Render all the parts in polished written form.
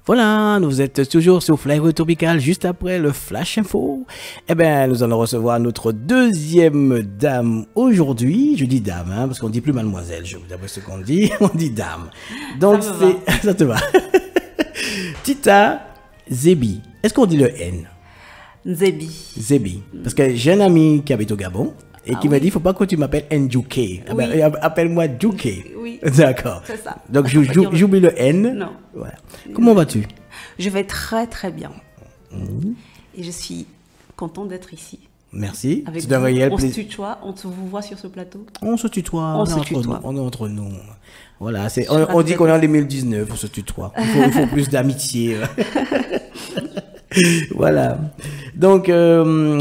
Voilà, vous êtes toujours sur Fly Tropical, juste après le Flash Info. Eh bien, nous allons recevoir notre deuxième dame aujourd'hui. Je dis dame, hein, parce qu'on dit plus mademoiselle. D'après ce qu'on dit, on dit dame. Donc, ça te va. Tita Zebi. Est-ce qu'on dit le N? Zebi. Zebi. Parce que j'ai un ami qui habite au Gabon et qui m'a dit, il ne faut pas que tu m'appelles Ndjouke. Oui. Appelle-moi Djouke. Oui. D'accord. C'est ça. Donc, j'oublie le N. Non. Voilà. Comment vas-tu? Je vais très très bien. Et je suis contente d'être ici. Merci. Avec C'est vous. un réel On se plaisir. tutoie, on vous voit sur ce plateau. On se tutoie. On se tutoie. On est entre nous. Voilà. On dit qu'on est en 2019, on se tutoie. Il faut plus d'amitié. Voilà. Donc,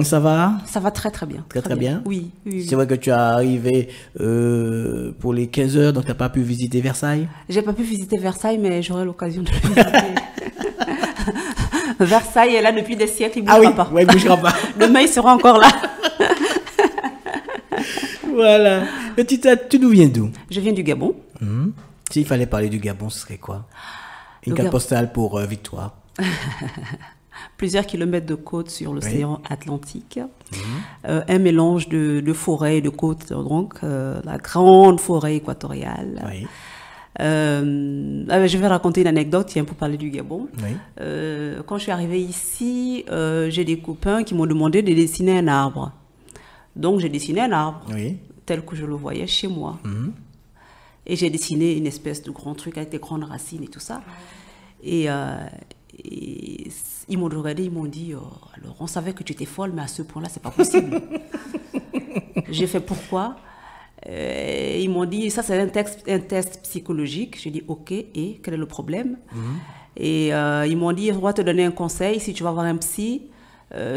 ça va? Ça va très très bien. Très bien. Oui. C'est vrai que tu es arrivé pour les 15 heures, donc tu n'as pas pu visiter Versailles? J'ai pas pu visiter Versailles, mais j'aurai l'occasion de le visiter. Versailles est là depuis des siècles, il ne bougera pas. Ouais, il bougera pas. Demain, il sera encore là. Voilà. Et tu nous viens d'où? Je viens du Gabon. S'il fallait parler du Gabon, ce serait quoi? Une carte postale pour Victoire. Plusieurs kilomètres de côte sur l'océan Atlantique, un mélange de forêt et de côte, donc la grande forêt équatoriale. Oui. Je vais raconter une anecdote pour parler du Gabon. Oui. Quand je suis arrivée ici, j'ai des copains qui m'ont demandé de dessiner un arbre. Donc j'ai dessiné un arbre tel que je le voyais chez moi. Et j'ai dessiné une espèce de grand truc avec des grandes racines et tout ça. Et ils m'ont regardé, ils m'ont dit alors on savait que tu étais folle, mais à ce point-là, c'est pas possible. J'ai fait pourquoi? Ils m'ont dit ça, c'est un test psychologique. J'ai dit ok, et quel est le problème? Et ils m'ont dit on va te donner un conseil. Si tu vas voir un psy,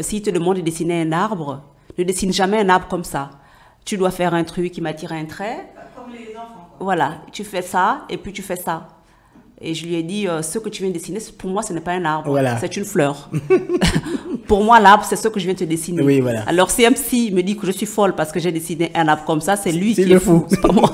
s'il te demande de dessiner un arbre, ne dessine jamais un arbre comme ça. Tu dois faire un truc qui m'attire un trait. Comme les enfants. Voilà, tu fais ça et puis tu fais ça. Et je lui ai dit, ce que tu viens de dessiner, pour moi, ce n'est pas un arbre, voilà. C'est une fleur. Pour moi, l'arbre, c'est ce que je viens de te dessiner. Oui, voilà. Alors, si un psy me dit que je suis folle parce que j'ai dessiné un arbre comme ça, c'est lui qui est fou. C'est pas moi.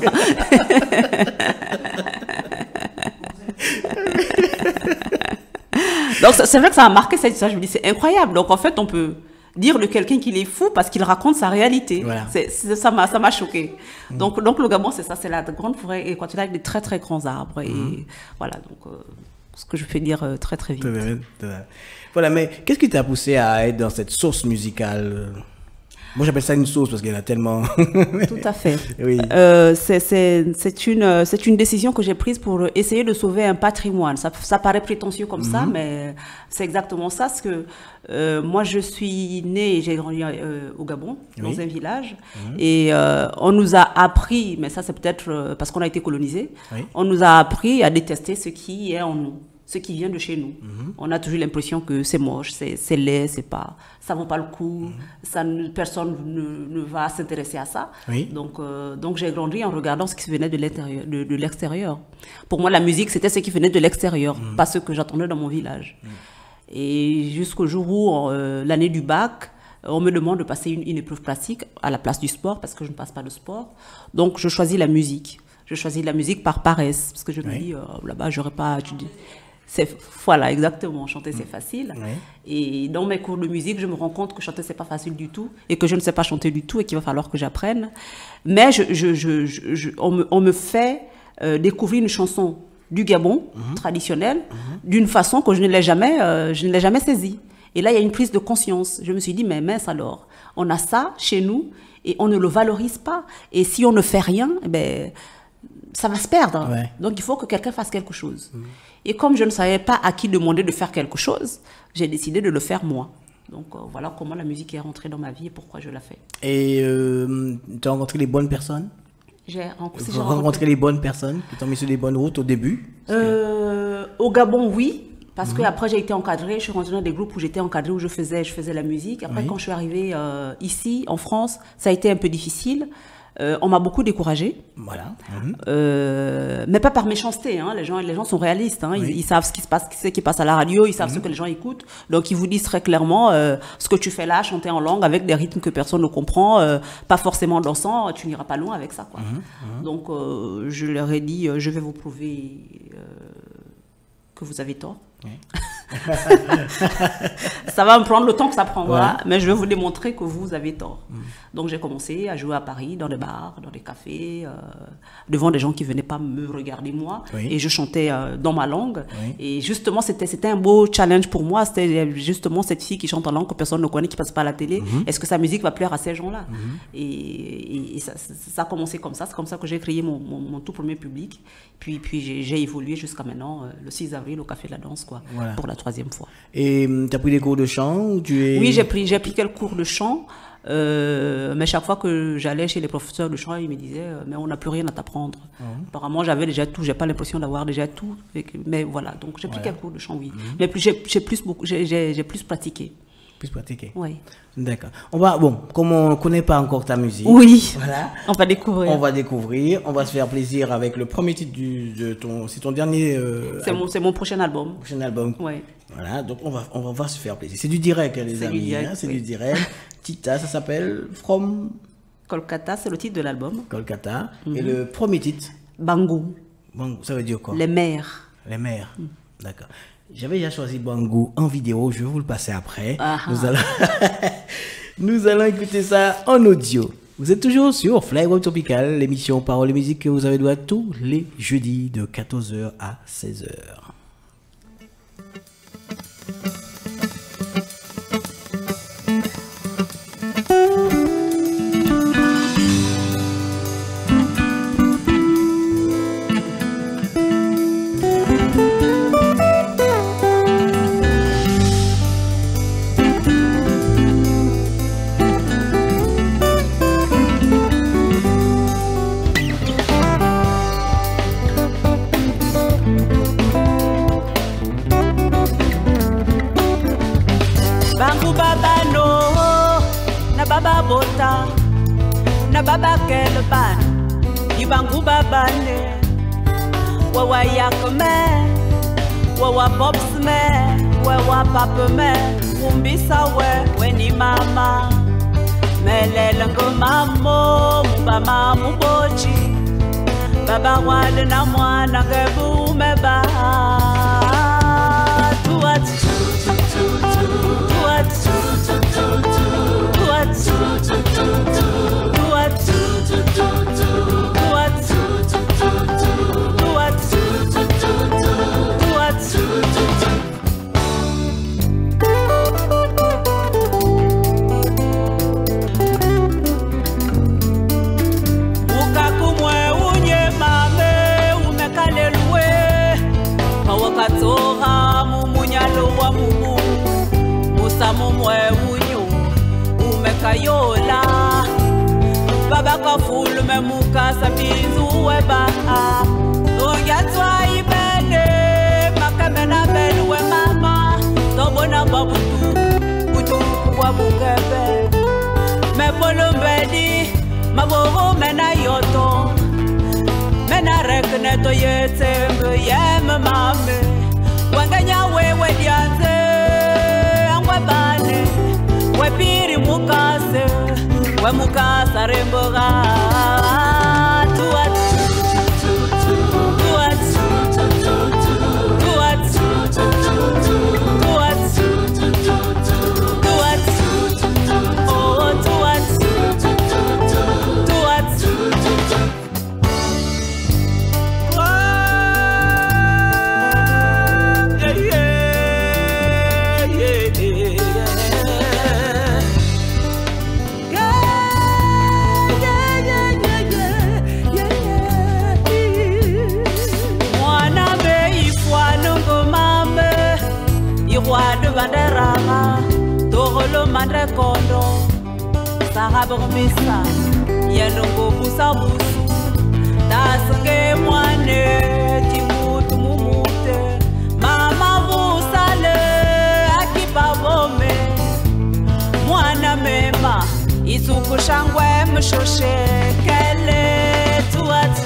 Donc, c'est vrai que ça a marqué ça. Je me dis, c'est incroyable. Donc, en fait, on peut dire de quelqu'un qu'il est fou parce qu'il raconte sa réalité. Voilà. Ça m'a choqué. Donc le Gabon, c'est ça, c'est la grande forêt équatoriale avec des très très grands arbres. Et voilà, donc ce que je peux dire très très vite. Voilà, mais qu'est-ce qui t'a poussé à être dans cette sauce musicale? Moi, j'appelle ça une sauce parce qu'il y en a tellement. Tout à fait. Oui. C'est une décision que j'ai prise pour essayer de sauver un patrimoine. Ça paraît prétentieux comme ça, mais c'est exactement ça. Parce que moi, je suis née et j'ai grandi au Gabon, dans un village. Et on nous a appris, mais ça c'est peut-être parce qu'on a été colonisé, on nous a appris à détester ce qui est en nous, ce qui vient de chez nous. On a toujours l'impression que c'est moche, c'est laid, ça vaut pas le coup, personne ne va s'intéresser à ça. Donc j'ai grandi en regardant ce qui venait de l'extérieur. Pour moi, la musique, c'était ce qui venait de l'extérieur, pas ce que j'entendais dans mon village. Et jusqu'au jour où, l'année du bac, on me demande de passer une épreuve pratique à la place du sport, parce que je ne passe pas de sport. Donc je choisis la musique. Je choisis la musique par paresse, parce que je me dis, là-bas, j'aurais pas étudié. Voilà, exactement. Chanter, c'est facile. Et dans mes cours de musique, je me rends compte que chanter, c'est pas facile du tout, et que je ne sais pas chanter du tout, et qu'il va falloir que j'apprenne. Mais on me fait découvrir une chanson du Gabon, traditionnelle, d'une façon que je ne l'ai jamais saisie. Et là, il y a une prise de conscience. Je me suis dit, mais mince alors, on a ça chez nous, et on ne le valorise pas. Et si on ne fait rien, ça va se perdre. Donc, il faut que quelqu'un fasse quelque chose. Et comme je ne savais pas à qui demander de faire quelque chose, j'ai décidé de le faire moi. Donc, voilà comment la musique est rentrée dans ma vie et pourquoi je la fais. Et tu as rencontré les bonnes personnes? J'ai rencontré les bonnes personnes qui t'ont mis sur les bonnes routes au début? Au Gabon, oui. Parce qu'après, j'ai été encadrée. Je suis rentrée dans des groupes où j'étais encadrée, où je faisais la musique. Après, quand je suis arrivée ici, en France, ça a été un peu difficile. On m'a beaucoup découragée. Voilà. Mais pas par méchanceté. Hein. Les gens sont réalistes. Hein. Ils savent ce qui passe à la radio, ils savent ce que les gens écoutent. Donc, ils vous disent très clairement ce que tu fais là, chanter en langue avec des rythmes que personne ne comprend, pas forcément dansant, tu n'iras pas loin avec ça. Quoi. Donc, je leur ai dit, je vais vous prouver que vous avez tort. Oui. Ça va me prendre le temps que ça prendra, mais je vais vous démontrer que vous avez tort. Donc j'ai commencé à jouer à Paris, dans des bars, dans des cafés, devant des gens qui venaient pas me regarder moi, et je chantais dans ma langue. Et justement, c'était un beau challenge pour moi. C'était justement cette fille qui chante en langue que personne ne connaît, qui passe pas à la télé. Est-ce que sa musique va plaire à ces gens-là? Et ça a commencé comme ça. C'est comme ça que j'ai créé mon tout premier public. Puis j'ai évolué jusqu'à maintenant, le 6 avril au Café de la Danse, quoi, pour la 3e fois. Et tu as pris des cours de chant ou Oui, j'ai pris quelques cours de chant, mais chaque fois que j'allais chez les professeurs de chant, ils me disaient mais on n'a plus rien à t'apprendre. Apparemment, j'avais déjà tout, j'ai pas l'impression d'avoir déjà tout, mais voilà, donc j'ai pris quelques cours de chant, oui. Mais j'ai plus pratiqué. Plus pratiqué. Oui. D'accord. Comme on ne connaît pas encore ta musique, voilà, on va découvrir. On va se faire plaisir avec le premier titre c'est ton dernier. C'est mon prochain album. Prochain album. Oui. Voilà, donc on va se faire plaisir. C'est du direct, les amis. C'est du direct. Tita, ça s'appelle From Kolkata, c'est le titre de l'album. Kolkata. Et le premier titre Bangou. Bangou, ça veut dire quoi? Les mers. Les mers. D'accord. J'avais déjà choisi Bangou en vidéo, je vais vous le passer après. Nous allons écouter ça en audio. Vous êtes toujours sur Flyboy Tropical, l'émission Parole et Musique que vous avez droit tous les jeudis de 14h à 16h. Baba bota na baba kelban ibangu babane wawa yakme wawa pops me wawa papa me umbisa we ni mama melelengo mamo mubama mubochi baba wale na mwana ngebu meba tuat Kayola baba ka fulu me muka sabizu weba oya twa ibele makamena belu we mama tobona babutu butu kwa bukebe me bolombedi maboro mena yoto mena rekne to yetembe yem mame wanganya wewe dianze angwebane wepiri mukase we mukasa remboga tuat Mandre kondo sahabormisa yanongo busabusu tasange mwane timutu mumute mama busale akipabome mwana mema isukushangwe mshoshe kele tuat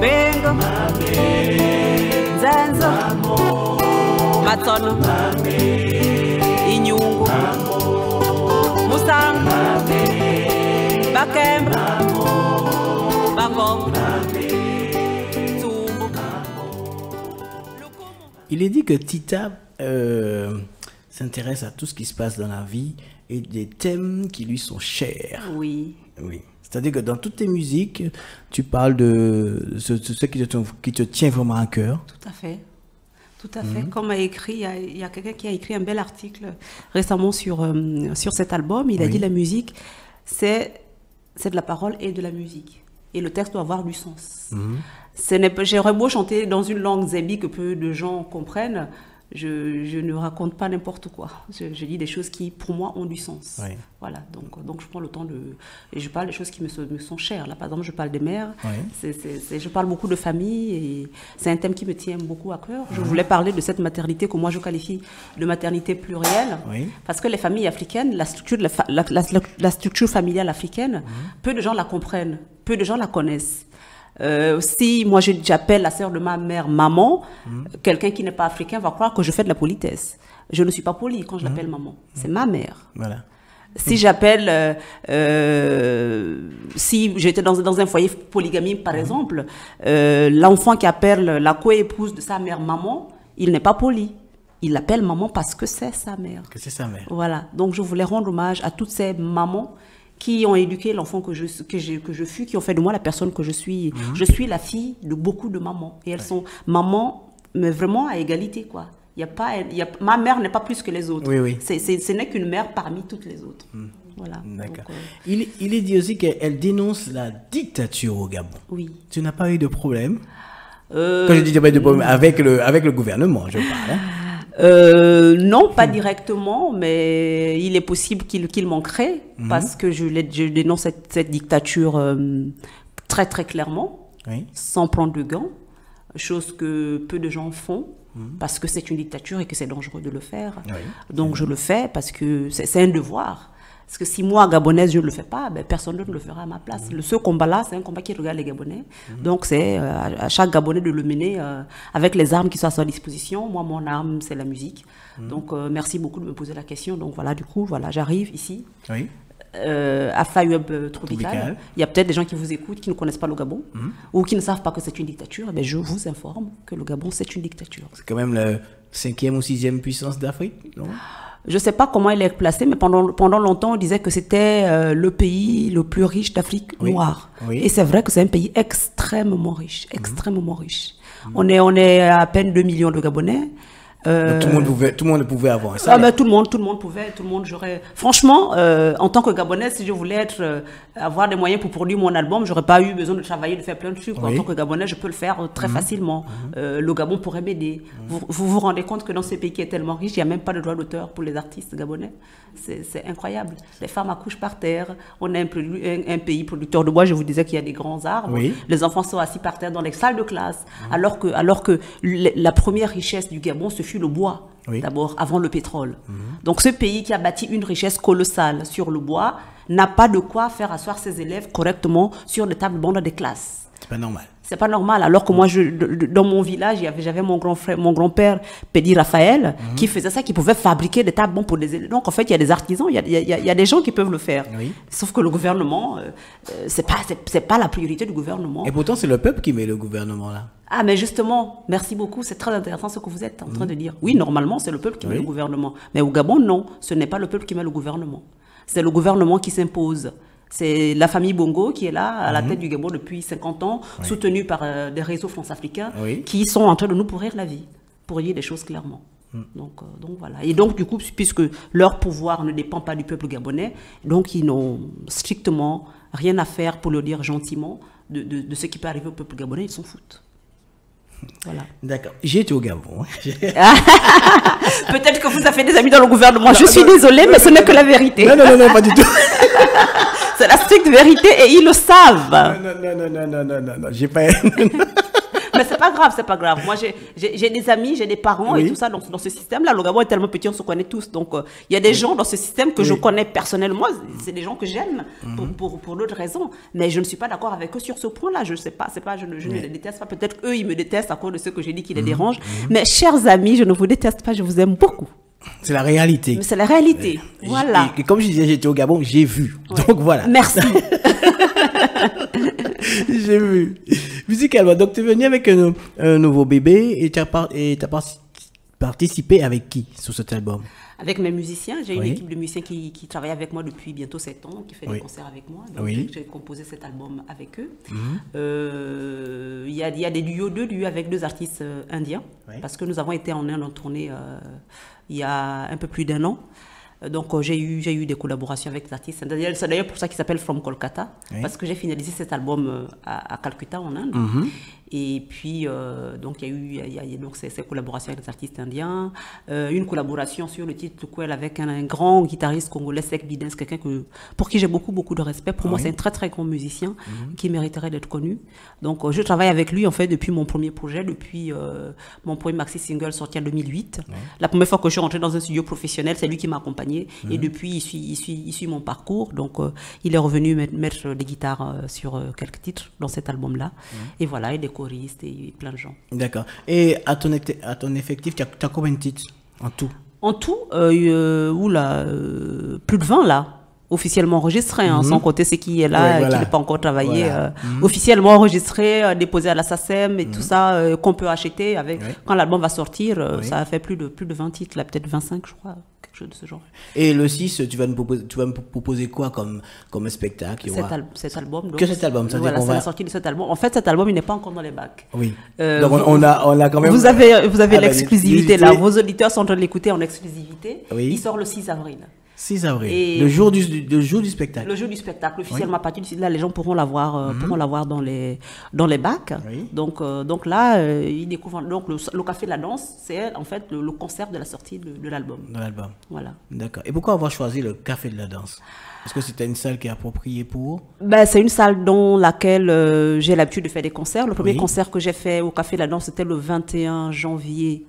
Bengo Zanzo Matsono, Inyungu, Musang, Bakemba, Bagong, Tsumbu. Il est dit que Tita s'intéresse à tout ce qui se passe dans la vie et des thèmes qui lui sont chers. Oui. Oui. C'est-à-dire que dans toutes tes musiques, tu parles de ce qui te tient vraiment à cœur. Tout à fait. Tout à fait. Comme a écrit, il y a quelqu'un qui a écrit un bel article récemment sur cet album. Il a dit la musique, c'est de la parole et de la musique. Et le texte doit avoir du sens. J'aurais beau chanter dans une langue zébi que peu de gens comprennent. Je ne raconte pas n'importe quoi. Je dis des choses qui, pour moi, ont du sens. Oui. Voilà. Donc, je prends le temps et je parle des choses qui me sont chères. Là, par exemple, je parle des mères. Oui. Je parle beaucoup de famille et c'est un thème qui me tient beaucoup à cœur. Je voulais parler de cette maternité que moi, je qualifie de maternité plurielle. Oui. Parce que les familles africaines, la structure familiale africaine, peu de gens la comprennent, peu de gens la connaissent. Si moi j'appelle la sœur de ma mère maman, quelqu'un qui n'est pas africain va croire que je fais de la politesse. Je ne suis pas polie quand je l'appelle maman. C'est ma mère. Voilà. Si j'appelle, si j'étais dans un foyer polygamie par exemple, l'enfant qui appelle la coépouse de sa mère maman, il n'est pas poli. Il l'appelle maman parce que c'est sa mère. Que c'est sa mère. Voilà. Donc je voulais rendre hommage à toutes ces mamans qui ont éduqué l'enfant que je fus, qui ont fait de moi la personne que je suis. Je suis la fille de beaucoup de mamans. Et elles sont mamans, mais vraiment à égalité, quoi. Ma mère n'est pas plus que les autres. Oui, oui. Ce n'est qu'une mère parmi toutes les autres. Voilà. D'accord. Il est dit aussi qu'elle dénonce la dictature au Gabon. Oui. Tu n'as pas eu de problème quand je dis pas de problème, avec le gouvernement, je parle. Hein. Non, pas directement, mais il est possible qu'il manquerait parce que je dénonce cette dictature très très clairement, sans prendre de gants, chose que peu de gens font parce que c'est une dictature et que c'est dangereux de le faire. Donc je le fais parce que c'est un devoir. Parce que si moi, Gabonaise, je ne le fais pas, ben, personne d'autre ne le fera à ma place. Ce combat-là, c'est un combat qui regarde les Gabonais. Donc, c'est à chaque Gabonais de le mener avec les armes qui sont à sa disposition. Moi, mon arme, c'est la musique. Donc, merci beaucoup de me poser la question. Donc, voilà, du coup, voilà, j'arrive ici. À Fayoueb Tropical. Il y a peut-être des gens qui vous écoutent, qui ne connaissent pas le Gabon, ou qui ne savent pas que c'est une dictature. Mais je vous informe que le Gabon, c'est une dictature. C'est quand même la 5e ou 6e puissance d'Afrique, non ? Je ne sais pas comment il est placé, mais pendant longtemps, on disait que c'était le pays le plus riche d'Afrique noire. Oui. Et c'est vrai que c'est un pays extrêmement riche, extrêmement riche. On est à peine 2 millions de Gabonais. Donc, tout le monde pouvait avoir ça. Mais tout le monde pouvait, j'aurais. Franchement, en tant que Gabonaise, si je voulais avoir des moyens pour produire mon album, j'aurais pas eu besoin de travailler, de faire plein de trucs. En tant que Gabonaise, je peux le faire très facilement. Le Gabon pourrait m'aider. Vous vous rendez compte que dans ce pays qui est tellement riche, il n'y a même pas de droit d'auteur pour les artistes gabonais. C'est incroyable. Les femmes accouchent par terre. On est un pays producteur de bois. Je vous disais qu'il y a des grands arbres. Les enfants sont assis par terre dans les salles de classe. Alors que la première richesse du Gabon, ce fut le bois, d'abord, avant le pétrole. Donc ce pays qui a bâti une richesse colossale sur le bois n'a pas de quoi faire asseoir ses élèves correctement sur des tables bandes des classes. C'est pas normal. C'est pas normal. Alors que moi, dans mon village, j'avais mon grand-père, Pédi Raphaël, qui faisait ça, qui pouvait fabriquer des tables bandes pour des élèves. Donc en fait, il y a des artisans, il y a des gens qui peuvent le faire. Sauf que le gouvernement, c'est pas la priorité du gouvernement. Et pourtant, c'est le peuple qui met le gouvernement là. Ah, mais justement, merci beaucoup, c'est très intéressant ce que vous êtes en train de dire. Oui, normalement, c'est le peuple qui met le gouvernement. Mais au Gabon, non, ce n'est pas le peuple qui met le gouvernement. C'est le gouvernement qui s'impose. C'est la famille Bongo qui est là, à la tête du Gabon depuis 50 ans, soutenue par des réseaux france-africains qui sont en train de nous pourrir la vie, pour dire des choses clairement. Donc voilà. Et donc, du coup, puisque leur pouvoir ne dépend pas du peuple gabonais, donc ils n'ont strictement rien à faire, pour le dire gentiment, de ce qui peut arriver au peuple gabonais, ils s'en foutent. Voilà. D'accord. J'ai été au Gabon. Peut-être que vous avez des amis dans le gouvernement. Je suis désolée, mais ce n'est que la vérité. Non, pas du tout. C'est la stricte vérité et ils le savent. Non, j'ai pas... Mais c'est pas grave, c'est pas grave. Moi, j'ai des amis, j'ai des parents et tout ça dans ce système-là. Le Gabon est tellement petit, on se connaît tous. Donc, il y a des gens dans ce système que je connais personnellement. C'est des gens que j'aime pour d'autres raisons. Mais je ne suis pas d'accord avec eux sur ce point-là. Je sais pas, je ne les déteste pas. Peut-être eux, ils me détestent à cause de ce que j'ai dit qui les dérange. Mais chers amis, je ne vous déteste pas, je vous aime beaucoup. C'est la réalité. Mais c'est la réalité. Voilà. Et comme je disais, j'étais au Gabon, j'ai vu. Ouais. Donc voilà. Merci. J'ai vu. Musicalement, donc tu es venu avec un nouveau bébé et tu as participé avec qui sur cet album? Avec mes musiciens, j'ai une équipe de musiciens qui travaille avec moi depuis bientôt 7 ans, qui fait des concerts avec moi. Donc j'ai composé cet album avec eux. Il y a deux duos avec 2 artistes indiens, parce que nous avons été en Inde en tournée il y a un peu plus d'1 an. Donc j'ai eu des collaborations avec des artistes. C'est d'ailleurs pour ça qu'il s'appelle From Kolkata, parce que j'ai finalisé cet album à Calcutta en Inde. Et puis donc il y a donc ces collaborations avec des artistes indiens, une collaboration sur le titre Quel avec un grand guitariste congolais, Sek Bidens, quelqu'un pour qui j'ai beaucoup de respect. Pour moi, c'est un très grand musicien qui mériterait d'être connu. Donc je travaille avec lui en fait depuis mon premier projet, depuis mon premier maxi single sorti en 2008. La première fois que je suis rentrée dans un studio professionnel, c'est lui qui m'a accompagné. Et depuis, il suit mon parcours. Donc, il est revenu mettre des guitares sur quelques titres dans cet album-là. Et voilà, et des choristes et plein de gens. D'accord. Et à ton effectif, tu as combien de titres en tout? En tout, plus de 20 là. Officiellement enregistré, sans compter ce qui est là, qui n'a pas encore travaillé, officiellement enregistré, déposé à la SACEM et tout ça, qu'on peut acheter avec. Quand l'album va sortir, ça a fait plus de 20 titres, là, peut-être 25, je crois, quelque chose de ce genre. Et le 6, tu vas me proposer quoi comme spectacle? Cet album. Donc, que cet album, ça voilà, c'est la sortie de cet album. En fait, cet album, il n'est pas encore dans les bacs. Oui. Donc on a quand même. Vous avez l'exclusivité là. Vos auditeurs sont en train de l'écouter en exclusivité. Il sort le 6 avril. 6 avril, et le jour du spectacle. Le jour du spectacle, officiellement, à partir de là, les gens pourront l'avoir dans les bacs. Donc là, ils découvrent. Donc le Café de la Danse, c'est en fait le concert de la sortie de l'album. De l'album. Voilà. D'accord. Et pourquoi avoir choisi le Café de la Danse? Est-ce que c'était une salle qui est appropriée pour? C'est une salle dans laquelle j'ai l'habitude de faire des concerts. Le premier concert que j'ai fait au Café de la Danse, c'était le 21 janvier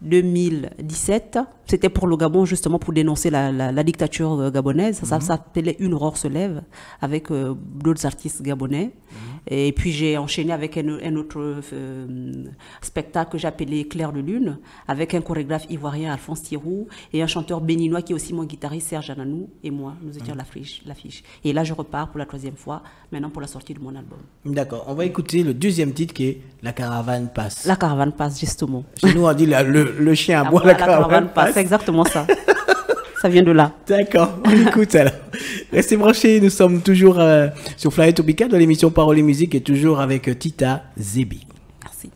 2017, c'était pour le Gabon, justement pour dénoncer la dictature gabonaise. Ça s'appelait Une Aurore se lève, avec d'autres artistes gabonais. Et puis j'ai enchaîné avec un autre spectacle que j'ai appelé Clair de Lune, avec un chorégraphe ivoirien, Alphonse Thirou, et un chanteur béninois qui est aussi mon guitariste, Serge Ananou, et moi. Nous étions l'affiche. Et là, je repars pour la 3e fois, maintenant pour la sortie de mon album. D'accord. On va écouter le 2e titre qui est La Caravane passe. La Caravane passe, justement. Chez nous, on dit le chien aboie, la caravane passe. C'est exactement ça. Ça vient de là. D'accord, on écoute alors. Restez branchés, nous sommes toujours sur Fly Topica dans l'émission Parole et Musique et toujours avec Tita Zebi. Merci.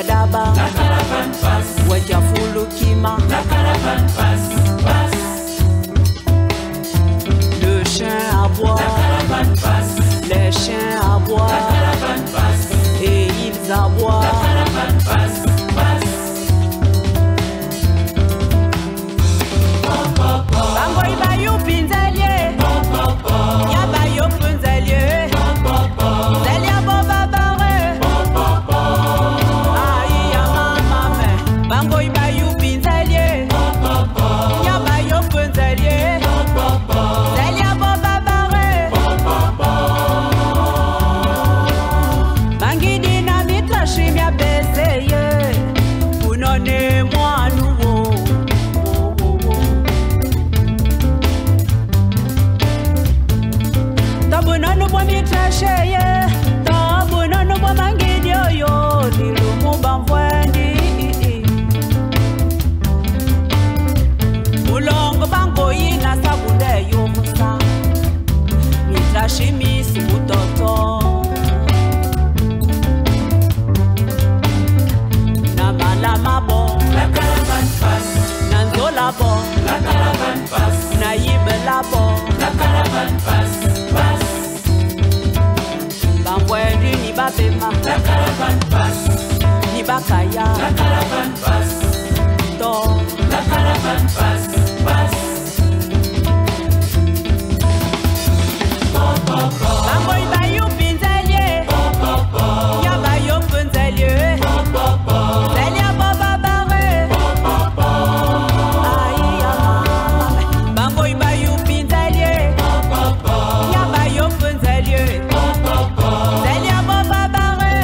Daba, Waja Fulukima, le chien aboie, les chiens aboient, et ils aboient. Bangoy bayou pinzelie, ya bayou pinzelie, zelia boba bare. Bangoy bayou pinzelie, ya bayou pinzelie, zelia boba bare. Bangi dinamite la chimie. Babema, La caravane passe. Nibakaya, La caravane passe. Tor, La caravane passe. Passe. Bango ibayu pinzelie. Yabayo punzelie. Zelia baba bare. Bango ibayu pinzelie. Yabayo punzelie. Zelia baba bare.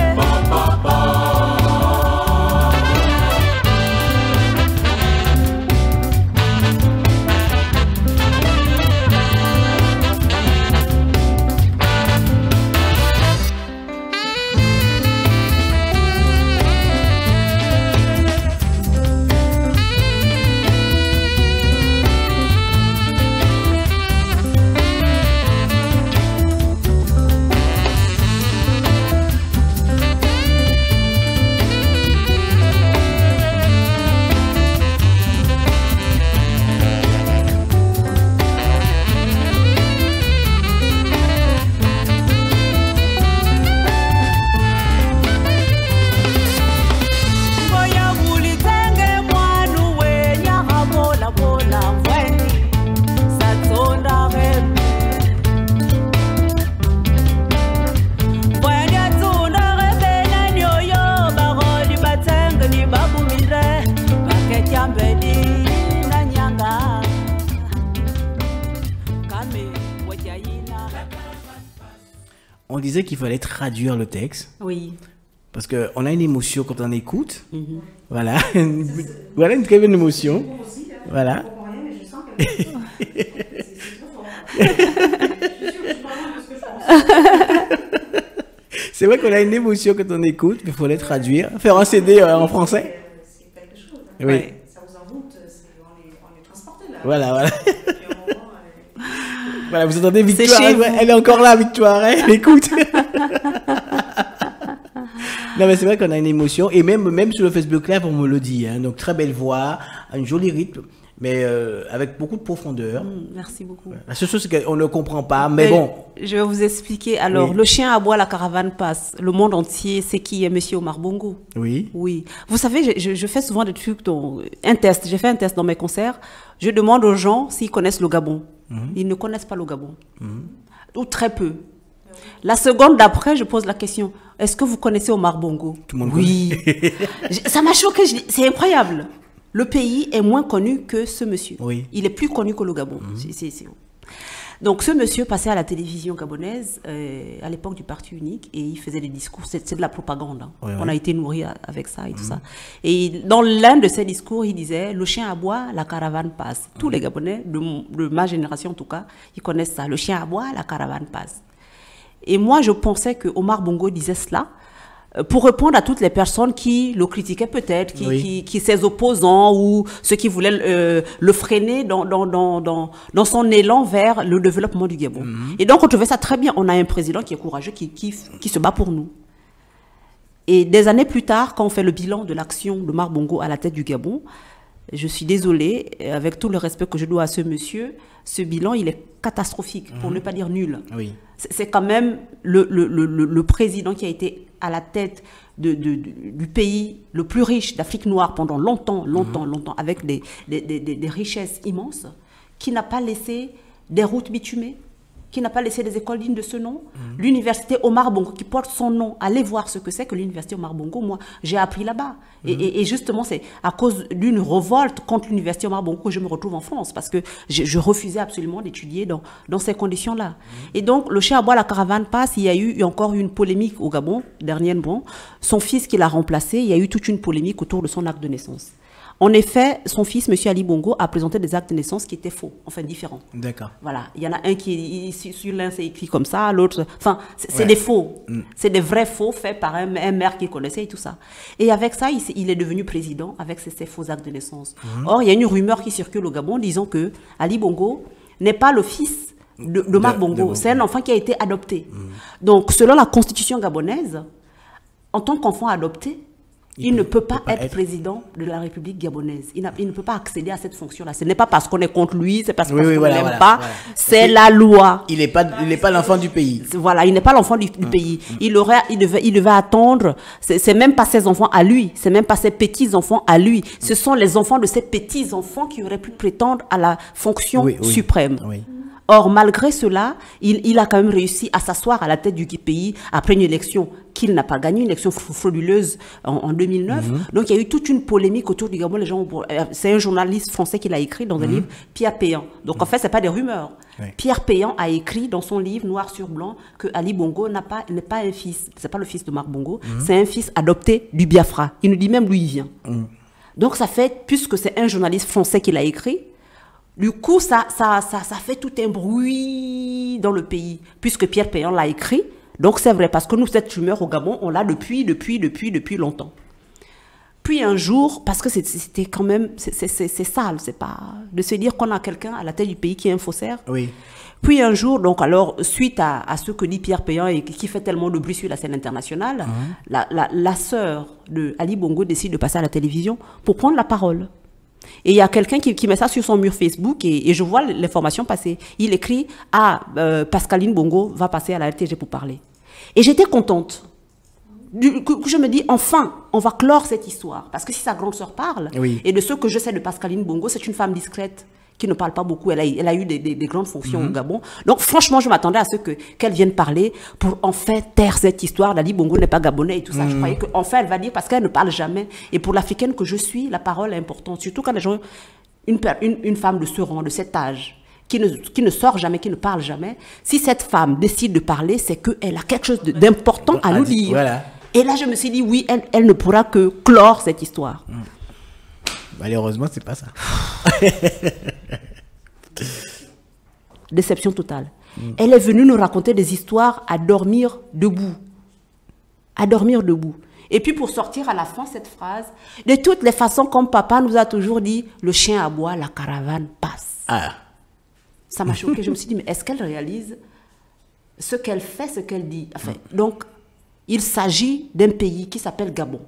Ngoya ulitenge mwanu we nyaga bola bola mweni satsonda rembe mweni atsonda rembe na nyoyo bagoli batenge ni babumire baketyambedi na nyanga kame wajayina. On disait qu'il fallait traduire le texte. Oui. Parce qu'on a une émotion quand on écoute. Voilà. Voilà une très bonne émotion. Voilà. C'est vrai qu'on a une émotion quand on écoute, mais il faut les traduire. Faire un CD en français. C'est quelque chose. Hein. Oui. Ouais. Ça vous envoûte, on est transporté là. Voilà, voilà. Puis au moment, Voilà, vous entendez Victoire. C'est chez Ouais, vous. elle est encore là, Victoire. Hein, elle écoute. Non, mais c'est vrai qu'on a une émotion. Et même sur le Facebook Live, on me le dit. Hein, donc, très belle voix, un joli rythme, mais avec beaucoup de profondeur. Merci beaucoup. La seule chose, c'est qu'on ne comprend pas. Mais bon, Je vais vous expliquer. Alors, Oui. le chien aboie, la caravane passe. Le monde entier sait qui est Monsieur Omar Bongo. oui. Oui. Vous savez, je fais souvent des trucs, un test. J'ai fait un test dans mes concerts. Je demande aux gens s'ils connaissent le Gabon. Ils ne connaissent pas le Gabon. Ou très peu. La seconde d'après, je pose la question. Est-ce que vous connaissez Omar Bongo? Tout le monde Oui. Ça m'a choqué. Je dis, c'est incroyable. Le pays est moins connu que ce monsieur. Oui. Il est plus connu que le Gabon. Donc ce monsieur passait à la télévision gabonaise à l'époque du Parti unique et il faisait des discours. C'est de la propagande. Hein. Oui, On oui. a été nourris avec ça et tout ça. Et dans l'un de ses discours, il disait « Le chien aboie, la caravane passe ». Tous les Gabonais, de ma génération en tout cas, ils connaissent ça. « Le chien aboie, la caravane passe ». Et moi, je pensais que Omar Bongo disait cela pour répondre à toutes les personnes qui le critiquaient peut-être, qui ses opposants ou ceux qui voulaient le freiner dans son élan vers le développement du Gabon. Et donc, on trouvait ça très bien. On a un président qui est courageux, qui se bat pour nous. Et des années plus tard, quand on fait le bilan de l'action de Omar Bongo à la tête du Gabon, je suis désolée, avec tout le respect que je dois à ce monsieur, ce bilan, il est catastrophique, pour ne pas dire nul. Oui. C'est quand même le président qui a été à la tête du pays le plus riche d'Afrique noire pendant longtemps, avec des richesses immenses, qui n'a pas laissé des routes bitumées, qui n'a pas laissé des écoles dignes de ce nom. L'université Omar Bongo, qui porte son nom, allez voir ce que c'est que l'université Omar Bongo. Moi, j'ai appris là-bas. Et justement, c'est à cause d'une révolte contre l'université Omar Bongo que je me retrouve en France, parce que je refusais absolument d'étudier dans ces conditions-là. Et donc, le chien aboie, la caravane passe. Il y a eu encore une polémique au Gabon, dernièrement. Son fils qui l'a remplacé, il y a eu toute une polémique autour de son acte de naissance. En effet, son fils, M. Ali Bongo, a présenté des actes de naissance qui étaient faux, enfin différents. D'accord. Voilà, il y en a un qui, sur l'un c'est écrit comme ça, l'autre, enfin, c'est des faux. C'est des vrais faux faits par un maire qu'il connaissait et tout ça. Et avec ça, il est devenu président avec ces faux actes de naissance. Or, il y a une rumeur qui circule au Gabon disant que Ali Bongo n'est pas le fils de Omar Bongo. C'est un enfant qui a été adopté. Donc, selon la constitution gabonaise, en tant qu'enfant adopté, Il ne peut pas être président de la République gabonaise. Il ne peut pas accéder à cette fonction-là. Ce n'est pas parce qu'on est contre lui, c'est parce qu'on ne l'aime pas. Voilà. C'est la loi. Il n'est pas l'enfant du pays. Voilà, il n'est pas l'enfant du pays. Il devait attendre. C'est même pas ses enfants à lui. C'est même pas ses petits-enfants à lui. Ce sont les enfants de ses petits-enfants qui auraient pu prétendre à la fonction suprême. Oui. Or, malgré cela, il a quand même réussi à s'asseoir à la tête du pays après une élection qu'il n'a pas gagnée, une élection frauduleuse en 2009. Donc, il y a eu toute une polémique autour du Gabon. Les gens, c'est un journaliste français qui l'a écrit dans un livre, Pierre Péan. Donc, en fait, c'est pas des rumeurs. Oui. Pierre Péan a écrit dans son livre, noir sur blanc, que Ali Bongo n'est pas un fils. C'est pas le fils de Marc Bongo. C'est un fils adopté du Biafra. Il nous dit même d'où il vient. Donc, ça fait, puisque c'est un journaliste français qui l'a écrit, du coup, ça fait tout un bruit dans le pays, puisque Pierre Péan l'a écrit. Donc, c'est vrai, parce que nous, cette rumeur au Gabon, on l'a depuis longtemps. Puis un jour, parce que c'était quand même, c'est sale, c'est pas de se dire qu'on a quelqu'un à la tête du pays qui est un faussaire. Oui. Puis un jour, donc alors, suite à ce que dit Pierre Péan et qui fait tellement de bruit sur la scène internationale, la sœur de Ali Bongo décide de passer à la télévision pour prendre la parole. Et il y a quelqu'un qui met ça sur son mur Facebook et je vois l'information passer. Il écrit « Ah, Pascaline Bongo va passer à la RTG pour parler ». Et j'étais contente. Je me dis, enfin, on va clore cette histoire. Parce que si sa grande sœur parle, et de ce que je sais de Pascaline Bongo, c'est une femme discrète qui ne parle pas beaucoup. Elle a eu des grandes fonctions au Gabon. Donc, franchement, je m'attendais à ce qu'elle vienne parler pour enfin taire cette histoire. d'Ali Bongo n'est pas gabonais et tout ça. Je croyais qu'enfin, elle va dire, parce qu'elle ne parle jamais. Et pour l'Africaine que je suis, la parole est importante. Surtout quand les gens, une femme de ce rang, de cet âge, qui ne sort jamais, qui ne parle jamais, si cette femme décide de parler, c'est qu'elle a quelque chose d'important à nous dire. Voilà. Et là, je me suis dit, oui, elle ne pourra que clore cette histoire. Malheureusement, c'est pas ça. Déception totale. Elle est venue nous raconter des histoires à dormir debout. À dormir debout. Et puis pour sortir à la fin cette phrase, de toutes les façons, comme papa nous a toujours dit, le chien aboie, la caravane passe. Ah. Ça m'a choquée. Je me suis dit, mais est-ce qu'elle réalise ce qu'elle fait, ce qu'elle dit? Enfin, donc, il s'agit d'un pays qui s'appelle Gabon.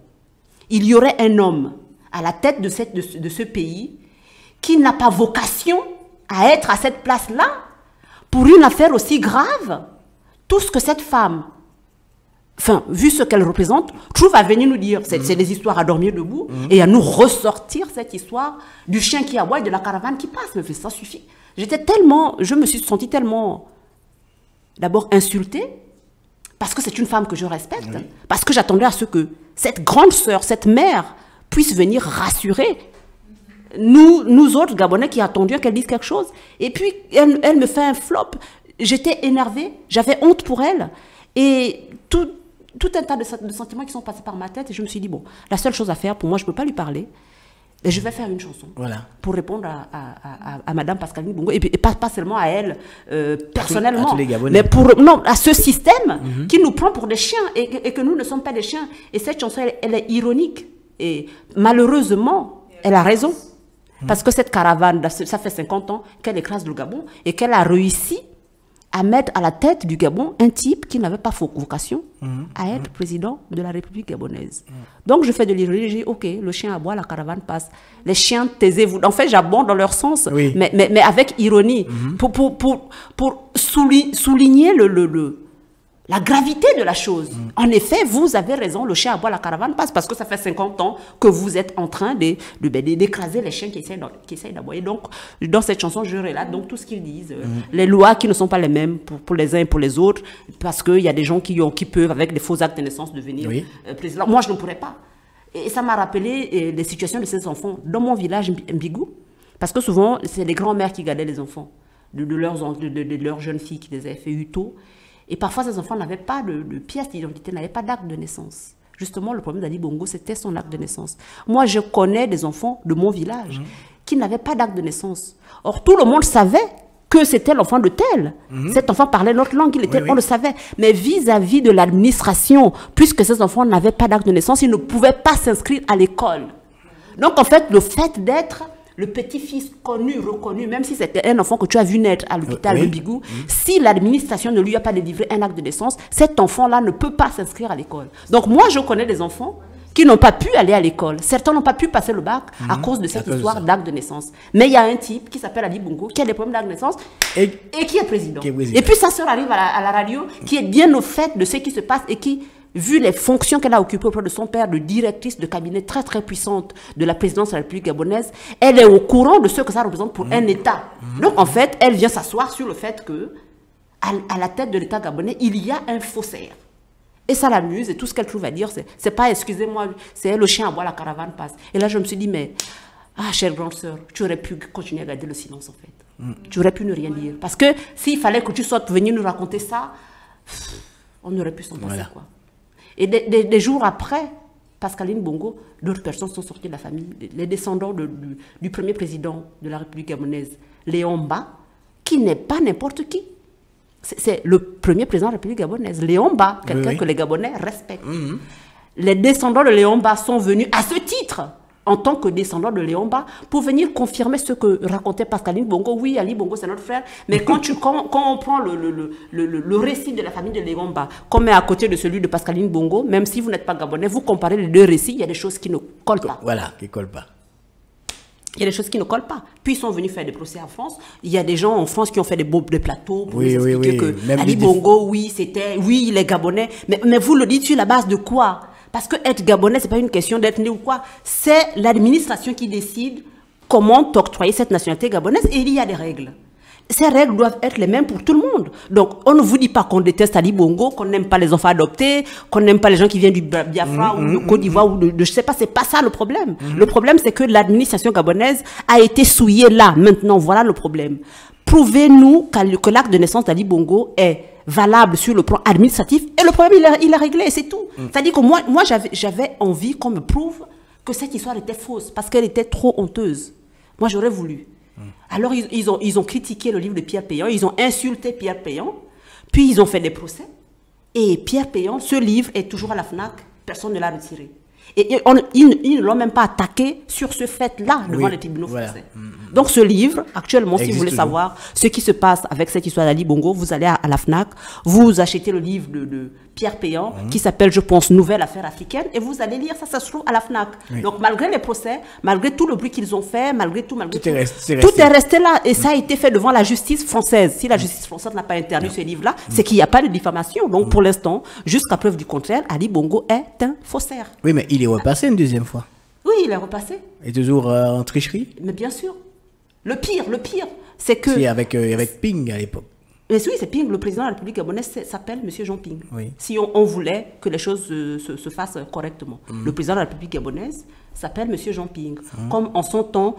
Il y aurait un homme à la tête de ce pays qui n'a pas vocation à être à cette place-là pour une affaire aussi grave. Tout ce que cette femme, enfin, vu ce qu'elle représente, trouve à venir nous dire. C'est des histoires à dormir debout et à nous ressortir cette histoire du chien qui aboie et de la caravane qui passe. Mais ça suffit. Je me suis sentie tellement, d'abord insultée, parce que c'est une femme que je respecte, parce que j'attendais à ce que cette grande sœur, cette mère, puisse venir rassurer nous autres Gabonais qui attendions qu'elle dise quelque chose. Et puis, elle me fait un flop. J'étais énervée, j'avais honte pour elle. Et tout un tas de sentiments qui sont passés par ma tête. Et je me suis dit, bon, la seule chose à faire, pour moi, je ne peux pas lui parler. Et je vais faire une chanson pour répondre à Madame Pascaline Bongo. Et pas seulement à elle, personnellement, à tous les Gabonais. Mais à ce système qui nous prend pour des chiens et que nous ne sommes pas des chiens. Et cette chanson, elle est ironique. Et malheureusement, elle a raison. Parce que cette caravane, ça fait 50 ans qu'elle écrase le Gabon et qu'elle a réussi à mettre à la tête du Gabon un type qui n'avait pas vocation à être président de la République gabonaise. Donc je fais de l'ironie, je dis, ok, le chien aboie, la caravane passe. Les chiens, taisez-vous. En fait, j'abonde dans leur sens, mais avec ironie, pour souligner la gravité de la chose. En effet, vous avez raison, le chien aboie, la caravane passe, parce que ça fait 50 ans que vous êtes en train d'écraser les chiens qui essayent d'aboyer. Donc, dans cette chanson, je relate donc tout ce qu'ils disent. Les lois qui ne sont pas les mêmes pour les uns et pour les autres, parce qu'il y a des gens qui peuvent, avec des faux actes de naissance, devenir président. Moi, je ne pourrais pas. Et ça m'a rappelé les situations de ces enfants dans mon village, Mbigou, parce que souvent, c'est les grands-mères qui gardaient les enfants de leurs jeunes filles qui les avaient fait UTO. Et parfois, ces enfants n'avaient pas de pièce d'identité, n'avaient pas d'acte de naissance. Justement, le problème d'Ali Bongo, c'était son acte de naissance. Moi, je connais des enfants de mon village qui n'avaient pas d'acte de naissance. Or, tout le monde savait que c'était l'enfant de tel. Cet enfant parlait notre langue, on le savait. Mais vis-à-vis de l'administration, puisque ces enfants n'avaient pas d'acte de naissance, ils ne pouvaient pas s'inscrire à l'école. Donc, en fait, le fait d'être le petit-fils connu, reconnu, même si c'était un enfant que tu as vu naître à l'hôpital de Bigou, si l'administration ne lui a pas délivré un acte de naissance, cet enfant-là ne peut pas s'inscrire à l'école. Donc moi, je connais des enfants qui n'ont pas pu aller à l'école. Certains n'ont pas pu passer le bac à cause de cette cause de histoire ça. d'acte de naissance. Mais il y a un type qui s'appelle Ali Bongo, qui a des problèmes d'acte de naissance Et- et qui est président. Qui est président. Et puis sa sœur arrive à la radio, qui est bien au fait de ce qui se passe et qui, vu les fonctions qu'elle a occupées auprès de son père, de directrice de cabinet très très puissante de la présidence de la République gabonaise, elle est au courant de ce que ça représente pour un État. Donc en fait, elle vient s'asseoir sur le fait que à la tête de l'État gabonais, il y a un faussaire. Et ça l'amuse, et tout ce qu'elle trouve à dire, c'est pas, excusez-moi, c'est le chien à bois, la caravane passe. Et là, je me suis dit, mais, chère grande sœur, tu aurais pu continuer à garder le silence, en fait. Tu aurais pu ne rien dire. Parce que s'il fallait que tu sois venu nous raconter ça, on aurait pu s'en passer, Voilà. quoi. Et des jours après, Pascaline Bongo, d'autres personnes sont sorties de la famille, les descendants du premier président de la République gabonaise, Léon Mba, qui n'est pas n'importe qui. C'est le premier président de la République gabonaise, Léon Mba, quelqu'un Oui. que les Gabonais respectent. Les descendants de Léon Mba sont venus à ce titre, en tant que descendants de Léon Mba, pour venir confirmer ce que racontait Pascaline Bongo. Oui, Ali Bongo, c'est notre frère, mais quand on prend le récit de la famille de Léon Mba, qu'on met à côté de celui de Pascaline Bongo, même si vous n'êtes pas Gabonais, vous comparez les deux récits, il y a des choses qui ne collent pas. Voilà, qui colle pas. Il y a des choses qui ne collent pas. Puis ils sont venus faire des procès en France. Il y a des gens en France qui ont fait des plateaux pour Oui, nous oui, expliquer oui. que Même Ali des Bongo, oui, il est Gabonais. Mais vous le dites sur la base de quoi? Parce que être Gabonais, c'est pas une question d'être né ou quoi. C'est l'administration qui décide comment octroyer cette nationalité gabonaise et il y a des règles. Ces règles doivent être les mêmes pour tout le monde. Donc, on ne vous dit pas qu'on déteste Ali Bongo, qu'on n'aime pas les enfants adoptés, qu'on n'aime pas les gens qui viennent du Biafra ou de Côte d'Ivoire ou je sais pas, c'est pas ça le problème. Le problème, c'est que l'administration gabonaise a été souillée là. Maintenant, voilà le problème. Prouvez-nous que l'acte de naissance d'Ali Bongo est valable sur le plan administratif et le problème, il est réglé et c'est tout. C'est-à-dire que moi j'avais envie qu'on me prouve que cette histoire était fausse parce qu'elle était trop honteuse. Moi, j'aurais voulu. Alors, ils ont critiqué le livre de Pierre Péan, ils ont insulté Pierre Péan, puis ils ont fait des procès. Et Pierre Péan, ce livre est toujours à la FNAC, personne ne l'a retiré. Et ils ne l'ont même pas attaqué sur ce fait-là devant Oui, les tribunaux voilà. français. Donc ce livre, actuellement, si Existe vous voulez toujours. savoir ce qui se passe avec cette histoire d'Ali Bongo, vous allez à la FNAC, vous achetez le livre de Pierre Péan, qui s'appelle, je pense, Nouvelle affaire africaine, et vous allez lire, ça se trouve à la FNAC. Oui. Donc malgré les procès, malgré tout le bruit qu'ils ont fait, malgré tout, Tout est resté. tout est resté là, et ça a été fait devant la justice française. Si la justice française n'a pas interdit ce livre-là, c'est qu'il n'y a pas de diffamation. Donc pour l'instant, jusqu'à preuve du contraire, Ali Bongo est un faussaire. Oui, mais il est repassé une deuxième fois. Oui, il est repassé, Et toujours en tricherie. mais bien sûr. Le pire, c'est que... C'est avec Ping à l'époque. Mais oui, c'est Ping, le président de la République gabonaise s'appelle M. Jean Ping. Oui. Si on voulait que les choses se fassent correctement. Le président de la République gabonaise s'appelle M. Jean Ping. Comme en son temps,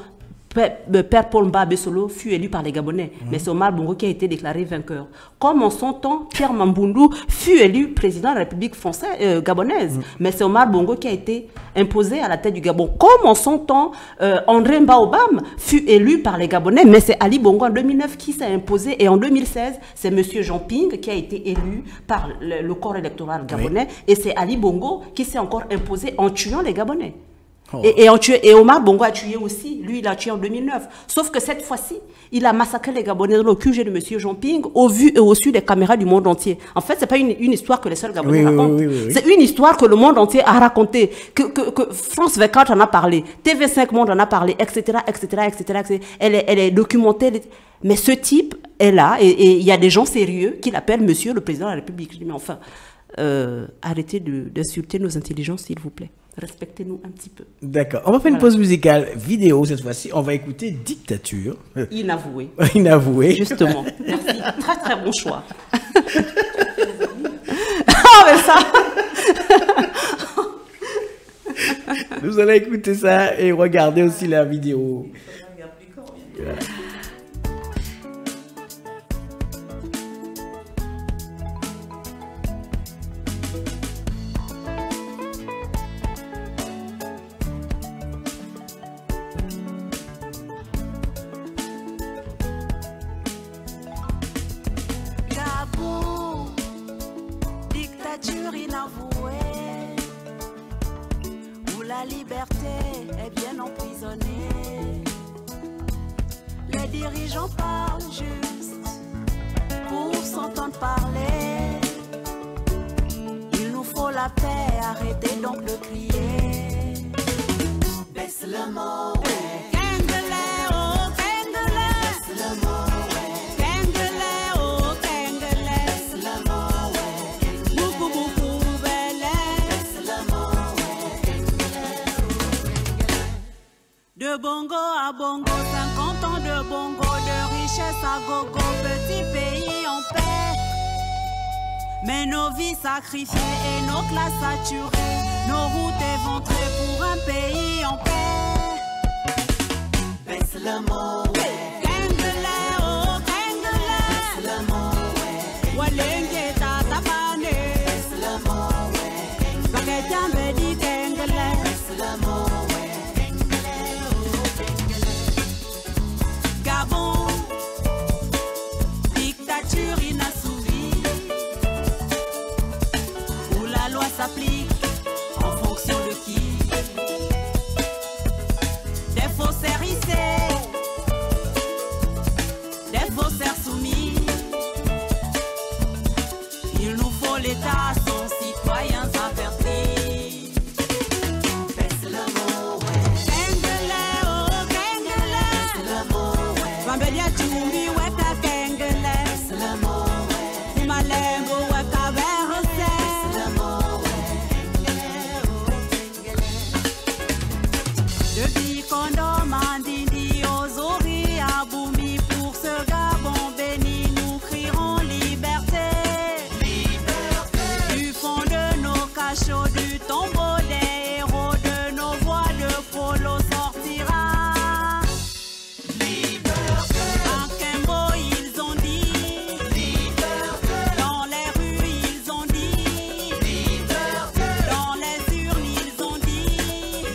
Père Paul Mba Bessolo fut élu par les Gabonais, mais c'est Omar Bongo qui a été déclaré vainqueur. Comme en son temps, Pierre Mamboundou fut élu président de la République gabonaise, mais c'est Omar Bongo qui a été imposé à la tête du Gabon. Comme en son temps, André Mbaobam fut élu par les Gabonais, mais c'est Ali Bongo en 2009 qui s'est imposé, et en 2016, c'est M. Jean Ping qui a été élu par le corps électoral gabonais, et c'est Ali Bongo qui s'est encore imposé en tuant les Gabonais. Oh. Et Omar Bongo a tué aussi. Lui, il a tué en 2009. Sauf que cette fois-ci, il a massacré les Gabonais dans le QG de M. Jean Ping, au vu et au su des caméras du monde entier. En fait, ce n'est pas une histoire que les seuls Gabonais Oui, racontent. oui. C'est une histoire que le monde entier a racontée, que France 24 en a parlé, TV5 Monde en a parlé, etc., etc., etc. Elle est documentée. Mais ce type est là, et il y a des gens sérieux qui l'appellent Monsieur le Président de la République. Je dis, mais enfin, arrêtez d'insulter nos intelligences, s'il vous plaît. Respectez-nous un petit peu. D'accord. On va faire une pause musicale vidéo cette fois-ci. On va écouter Dictature. Inavoué. Inavoué. Justement. Merci. Très, très bon choix. Ah, mais ça. Nous allons écouter ça et regarder aussi la vidéo. Voilà. Gabon, dictature inavouée, où la liberté est bien emprisonnée. Les dirigeants parlent juste pour s'entendre parler. Il nous faut la la paix, arrêtez donc de crier. Baisse le mot, ouais. Kengele, oh Kengele. Baisse le mot, ouais. Kengele, oh Kengele. Baisse le mot, ouais. Beaucoup, beaucoup, belle. Baisse le mot, ouais. Kengele, oh Kengele. De bongo à bongo, 50 ans de bongo, de richesse à gogo, petit pays en paix. Mais nos vies sacrifiées et nos classes saturées, nos routes éventrées pour un pays en paix. Baisse le mot, ouais. Kengele, oh Kengele. Baisse le mot, ouais. Walenge tatabane. Baisse le mot, ouais. Baketiambe di Kengele. Baisse le mot, ouais. Kengele, oh Kengele. Gabon, dictature inassouvie, où la loi s'applique en fonction de qui. Des faussaires hissés, des faussaires soumis. Il nous faut l'État, son citoyens avertis. Baisse le mot, ouais. Kengele, oh Kengele. Baisse le mot, ouais. Bambelia Tumbi, weka Kengele. Baisse le mot, ouais. Malembo, weka Verse. Baisse le mot, ouais. Kengele, oh Kengele. De Bikondo, Mandindi, Ozori, Aboumi, pour ce Gabon béni, nous crierons liberté. Liberté. Du fond de nos cachots, du tombeau des héros, de nos voix de polo sortira. Liberté. En Kembo, ils ont dit. Liberté. Dans les rues, ils ont dit. Liberté. Dans les urnes, ils ont dit.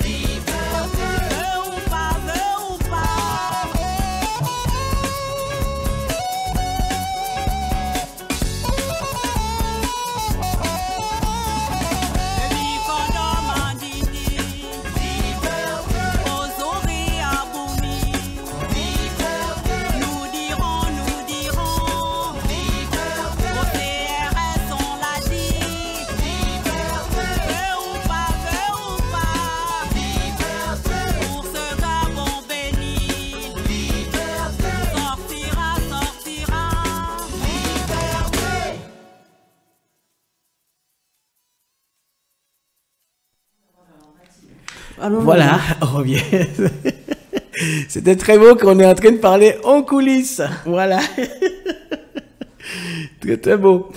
Liberté. Veut ou pas, veut ou pas. Bikondo, Mandindi. Liberté. Ozori, Aboumi. Liberté. Nous dirons. Liberté. Au CRS, on l'a dit. Liberté. Veut ou pas, veut ou pas. Liberté. Pour ce Gabon béni. Liberté. Sortira. Liberté. Allons, Voilà, on revient. C'était très beau qu'on est en train de parler en coulisses. Voilà. Très très beau.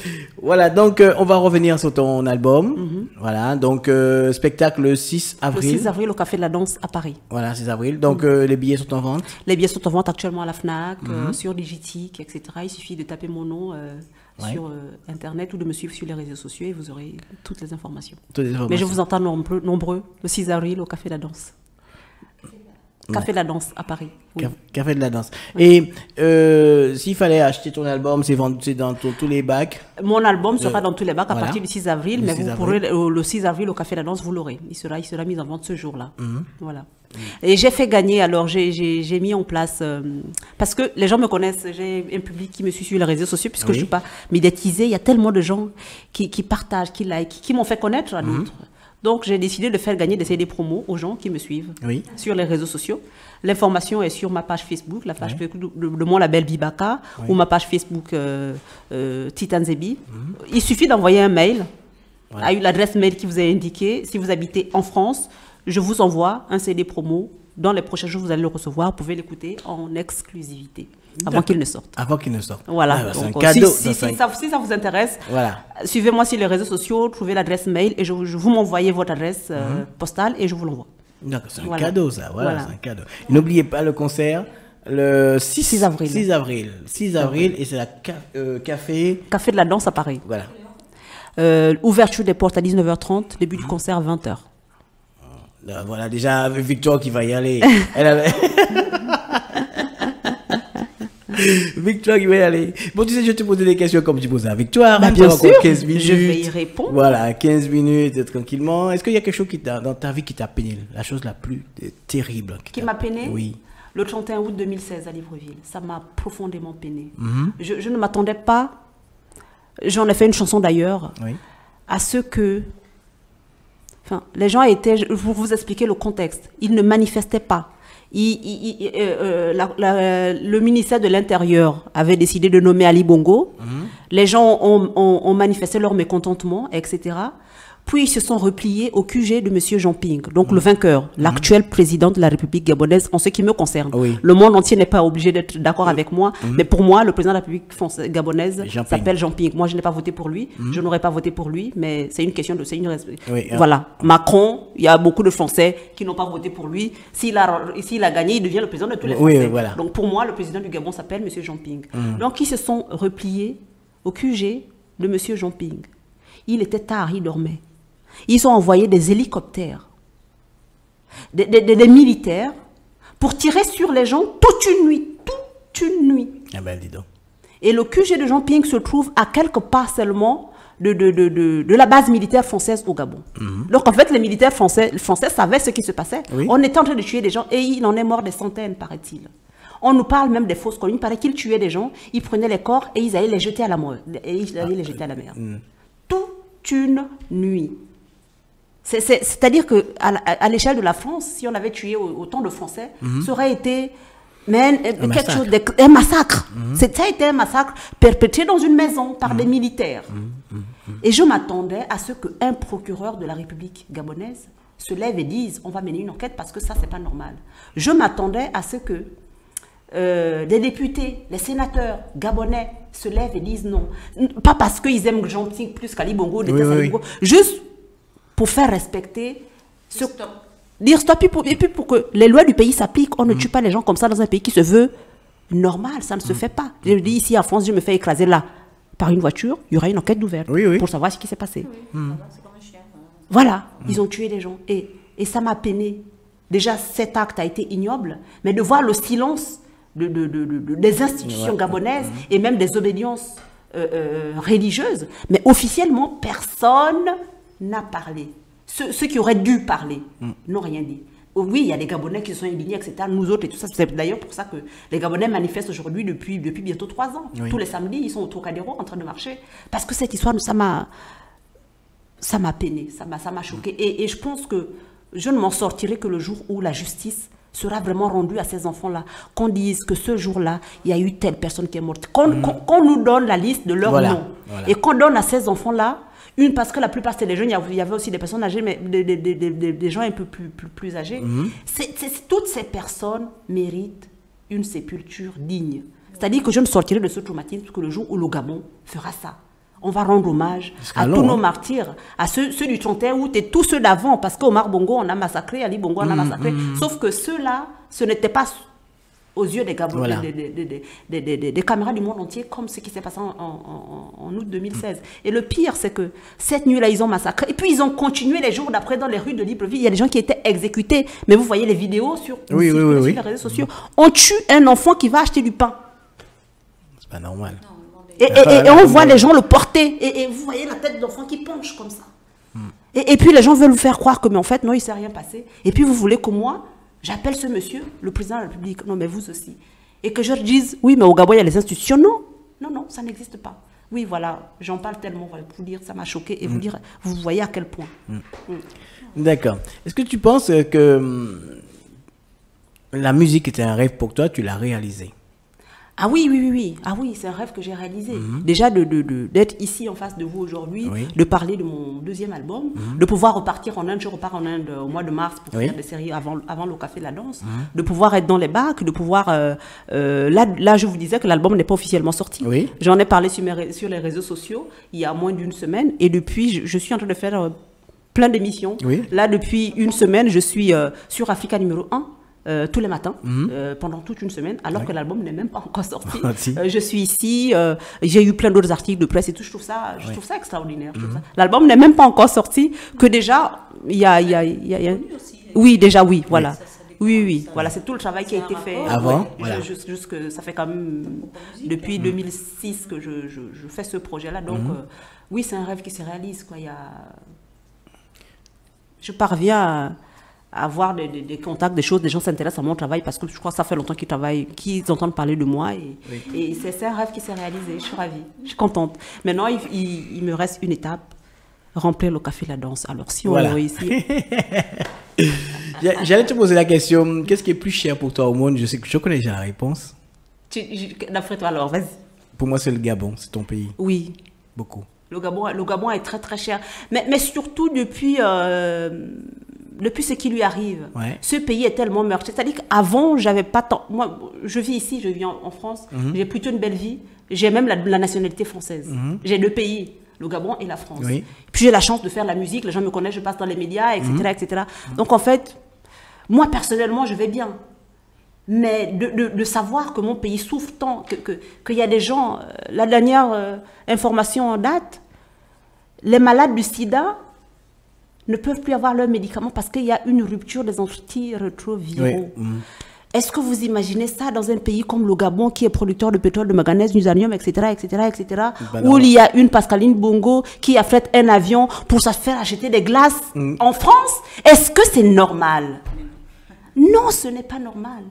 Voilà, donc on va revenir sur ton album. Voilà, donc spectacle le 6 Le avril. 6 avril au Café de la Danse à Paris. Voilà, 6 avril. Donc les billets sont en vente. Les billets sont en vente actuellement à la FNAC, sur Digitique, etc. Il suffit de taper mon nom sur Internet ou de me suivre sur les réseaux sociaux et vous aurez toutes les informations. Toutes les Mais je informations. vous entends nombreux le 6 avril au Café de la Danse. Café de la Danse à Paris. Oui. Café de la danse. Et s'il fallait acheter ton album, c'est vendu c'est dans tous les bacs. Mon album sera dans tous les bacs à voilà. partir du 6 avril, Le mais 6 vous avril. pourrez, le 6 avril au Café de la Danse, vous l'aurez. Il sera mis en vente ce jour-là. Voilà. Et j'ai fait gagner, alors j'ai mis en place, parce que les gens me connaissent, j'ai un public qui me suit sur les réseaux sociaux, puisque Oui. je ne suis pas médiatisée. Il y a tellement de gens qui partagent, qui like, qui m'ont fait connaître à d'autres. Donc j'ai décidé de faire gagner des CD promos aux gens qui me suivent Oui. sur les réseaux sociaux. L'information est sur ma page Facebook, la page Facebook de mon label Bibaka, ou ma page Facebook Titan Zebi. Il suffit d'envoyer un mail à l'adresse mail qui vous est indiquée. Si vous habitez en France, je vous envoie un CD promo. Dans les prochains jours, vous allez le recevoir. Vous pouvez l'écouter en exclusivité avant qu'il ne sorte. Avant qu'il ne sorte. Voilà. Ah, c'est un Donc, cadeau. si ça vous intéresse, Voilà. suivez-moi sur les réseaux sociaux, trouvez l'adresse mail et vous m'envoyez votre adresse postale et je vous l'envoie. D'accord, c'est un Voilà. cadeau ça. Voilà, Voilà. c'est un cadeau. Et n'oubliez pas le concert le 6 avril. 6 avril. 6 avril et c'est la café. Café de la Danse à Paris. Voilà. Ouverture des portes à 19h30, début du concert à 20h. Là, voilà, déjà Victoire qui va y aller. Elle avait... Victoire qui va y aller. Bon, tu sais, je vais te poser des questions comme tu posais à Victoire. Bah, Tu as bien encore sûr, 15 minutes. je vais y répondre. Voilà, 15 minutes tranquillement. Est-ce qu'il y a quelque chose dans ta vie qui t'a peiné? La chose la plus terrible. Qui m'a peiné? Oui. Le 31 août 2016 à Libreville. Ça m'a profondément peiné. Je ne m'attendais pas, j'en ai fait une chanson d'ailleurs, Oui. à ce que Enfin, les gens étaient, pour vous expliquer le contexte, ils ne manifestaient pas. Le ministère de l'Intérieur avait décidé de nommer Ali Bongo. Les gens ont manifesté leur mécontentement, etc. Puis ils se sont repliés au QG de M. Jean Ping, donc le vainqueur, l'actuel président de la République gabonaise, en ce qui me concerne. Oui. Le monde entier n'est pas obligé d'être d'accord avec moi, mais pour moi, le président de la République gabonaise s'appelle Jean Ping. Moi, je n'ai pas voté pour lui, je n'aurais pas voté pour lui, mais c'est une question de... Oui, voilà. Macron, il y a beaucoup de Français qui n'ont pas voté pour lui. S'il a gagné, il devient le président de tous les Français. Oui, voilà. Donc pour moi, le président du Gabon s'appelle M. Jean Ping. Donc ils se sont repliés au QG de M. Jean Ping. Il était tard, il dormait. Ils ont envoyé des hélicoptères, des militaires, pour tirer sur les gens toute une nuit. Toute une nuit. Ah ben, dis donc. Et le QG de Jean Ping se trouve à quelques pas seulement de la base militaire française au Gabon. Donc en fait, les militaires français savaient ce qui se passait. Oui. On était en train de tuer des gens et il en est mort des centaines, paraît-il. On nous parle même des fausses colonies. Il paraît qu'ils tuaient des gens, ils prenaient les corps et ils allaient les jeter à la mer. Toute une nuit. C'est-à-dire qu'à l'échelle de la France, si on avait tué autant de Français, ça aurait été un massacre. Ça a été un massacre perpétré dans une maison par des militaires. Et je m'attendais à ce qu'un procureur de la République gabonaise se lève et dise on va mener une enquête parce que ça, c'est pas normal. Je m'attendais à ce que des députés, les sénateurs gabonais se lèvent et disent non. Pas parce qu'ils aiment Jean Ping plus qu'Ali Bongo, Ali Bongo, juste pour faire respecter ce... Dire stop, et puis pour que les lois du pays s'appliquent. On ne tue pas les gens comme ça dans un pays qui se veut normal, ça ne se fait pas. Je dis ici en France, je me fais écraser là par une voiture, il y aura une enquête ouverte pour savoir ce qui s'est passé. C'est comme un chien. Voilà, ils ont tué des gens. Et ça m'a peiné. Déjà, cet acte a été ignoble, mais de voir le silence des institutions gabonaises et même des obédiences religieuses, mais officiellement, personne n'a parlé. Ceux qui auraient dû parler n'ont rien dit. Oui, il y a des Gabonais qui sont indignés, etc. Nous autres et tout ça. C'est d'ailleurs pour ça que les Gabonais manifestent aujourd'hui depuis bientôt 3 ans. Oui. Tous les samedis, ils sont au Trocadéro en train de marcher. Parce que cette histoire, ça m'a peiné, ça m'a choqué. Et je pense que je ne m'en sortirai que le jour où la justice sera vraiment rendue à ces enfants-là. Qu'on dise que ce jour-là, il y a eu telle personne qui est morte. Qu'on nous donne la liste de leurs noms. Voilà. Et qu'on donne à ces enfants-là, parce que la plupart c'était des jeunes, il y avait aussi des personnes âgées, mais des gens un peu plus âgés. Toutes ces personnes méritent une sépulture digne. C'est-à-dire que je me sortirai de ce traumatisme que le jour où le Gabon fera ça. On va rendre hommage à tous nos martyrs, à ceux du 31 août et tous ceux d'avant, parce qu'Omar Bongo, on a massacré, Ali Bongo, on a massacré. Sauf que ceux-là, ce n'était pas aux yeux des Gabonais, des caméras du monde entier, comme ce qui s'est passé en août 2016. Et le pire, c'est que cette nuit-là, ils ont massacré. Et puis, ils ont continué les jours d'après dans les rues de Libreville. Il y a des gens qui étaient exécutés. Mais vous voyez les vidéos sur les réseaux sociaux. On tue un enfant qui va acheter du pain. C'est pas normal. Et on voit les gens le porter. Et vous voyez la tête d'enfant qui penche comme ça. Et puis, les gens veulent vous faire croire que, mais en fait, non, il ne s'est rien passé. Et puis, vous voulez que moi, j'appelle ce monsieur, le président de la République, non mais vous aussi. Et que je leur dise, oui mais au Gabon il y a les institutions. Non, ça n'existe pas. Oui voilà, j'en parle tellement, voilà, pour vous dire, ça m'a choqué et vous dire, vous voyez à quel point. D'accord. Est-ce que tu penses que la musique était un rêve pour toi, tu l'as réalisé? Ah oui. Ah oui, c'est un rêve que j'ai réalisé. Déjà, d'être ici en face de vous aujourd'hui, de parler de mon 2e album, de pouvoir repartir en Inde. Je repars en Inde au mois de mars pour faire des séries avant le Café de la Danse, de pouvoir être dans les bacs, de pouvoir... là, je vous disais que l'album n'est pas officiellement sorti. J'en ai parlé sur les réseaux sociaux il y a moins d'1 semaine et depuis, je suis en train de faire plein d'émissions. Là, depuis 1 semaine, je suis sur Africa numéro 1. Tous les matins, pendant toute 1 semaine, alors que l'album n'est même pas encore sorti. Je suis ici, j'ai eu plein d'autres articles de presse et tout, je trouve ça extraordinaire. L'album n'est même pas encore sorti, que déjà, il y a... Oui, déjà, oui, voilà. Oui, voilà, c'est tout le travail qui a été fait. Avant, juste que ça fait quand même depuis 2006 que je fais ce projet-là, donc oui, c'est un rêve qui se réalise, quoi. Je parviens à avoir des contacts, des choses, des gens s'intéressent à mon travail parce que je crois que ça fait longtemps qu'ils travaillent, qu'ils entendent parler de moi et c'est un rêve qui s'est réalisé, je suis ravie, je suis contente. Maintenant, il me reste une étape, remplir le café la danse. Alors si on Voilà. réussit, J'allais te poser la question, qu'est-ce qui est plus cher pour toi au monde? Je sais que je connais déjà la réponse. d'après toi alors, vas-y. Pour moi, c'est le Gabon, c'est ton pays. Oui, Beaucoup. le Gabon est très très cher. Mais surtout depuis ce qui lui arrive. Ouais. Ce pays est tellement meurtri. C'est-à-dire qu'avant, j'avais pas tant... Moi, je vis ici, je vis en France. J'ai plutôt une belle vie. J'ai même la nationalité française. J'ai 2 pays, le Gabon et la France. Oui. Puis j'ai la chance de faire la musique. Les gens me connaissent, je passe dans les médias, etc. etc. Donc en fait, moi personnellement, je vais bien. Mais de savoir que mon pays souffre tant, qu'il y a des gens... la dernière information en date, les malades du sida ne peuvent plus avoir leurs médicaments parce qu'il y a une rupture des antirétroviraux. Oui. Est-ce que vous imaginez ça dans un pays comme le Gabon qui est producteur de pétrole, de manganèse, d'uranium, etc., Ben où non. il y a une Pascaline Bongo qui affrète un avion pour se faire acheter des glaces en France? Est-ce que c'est normal? Non, ce n'est pas normal.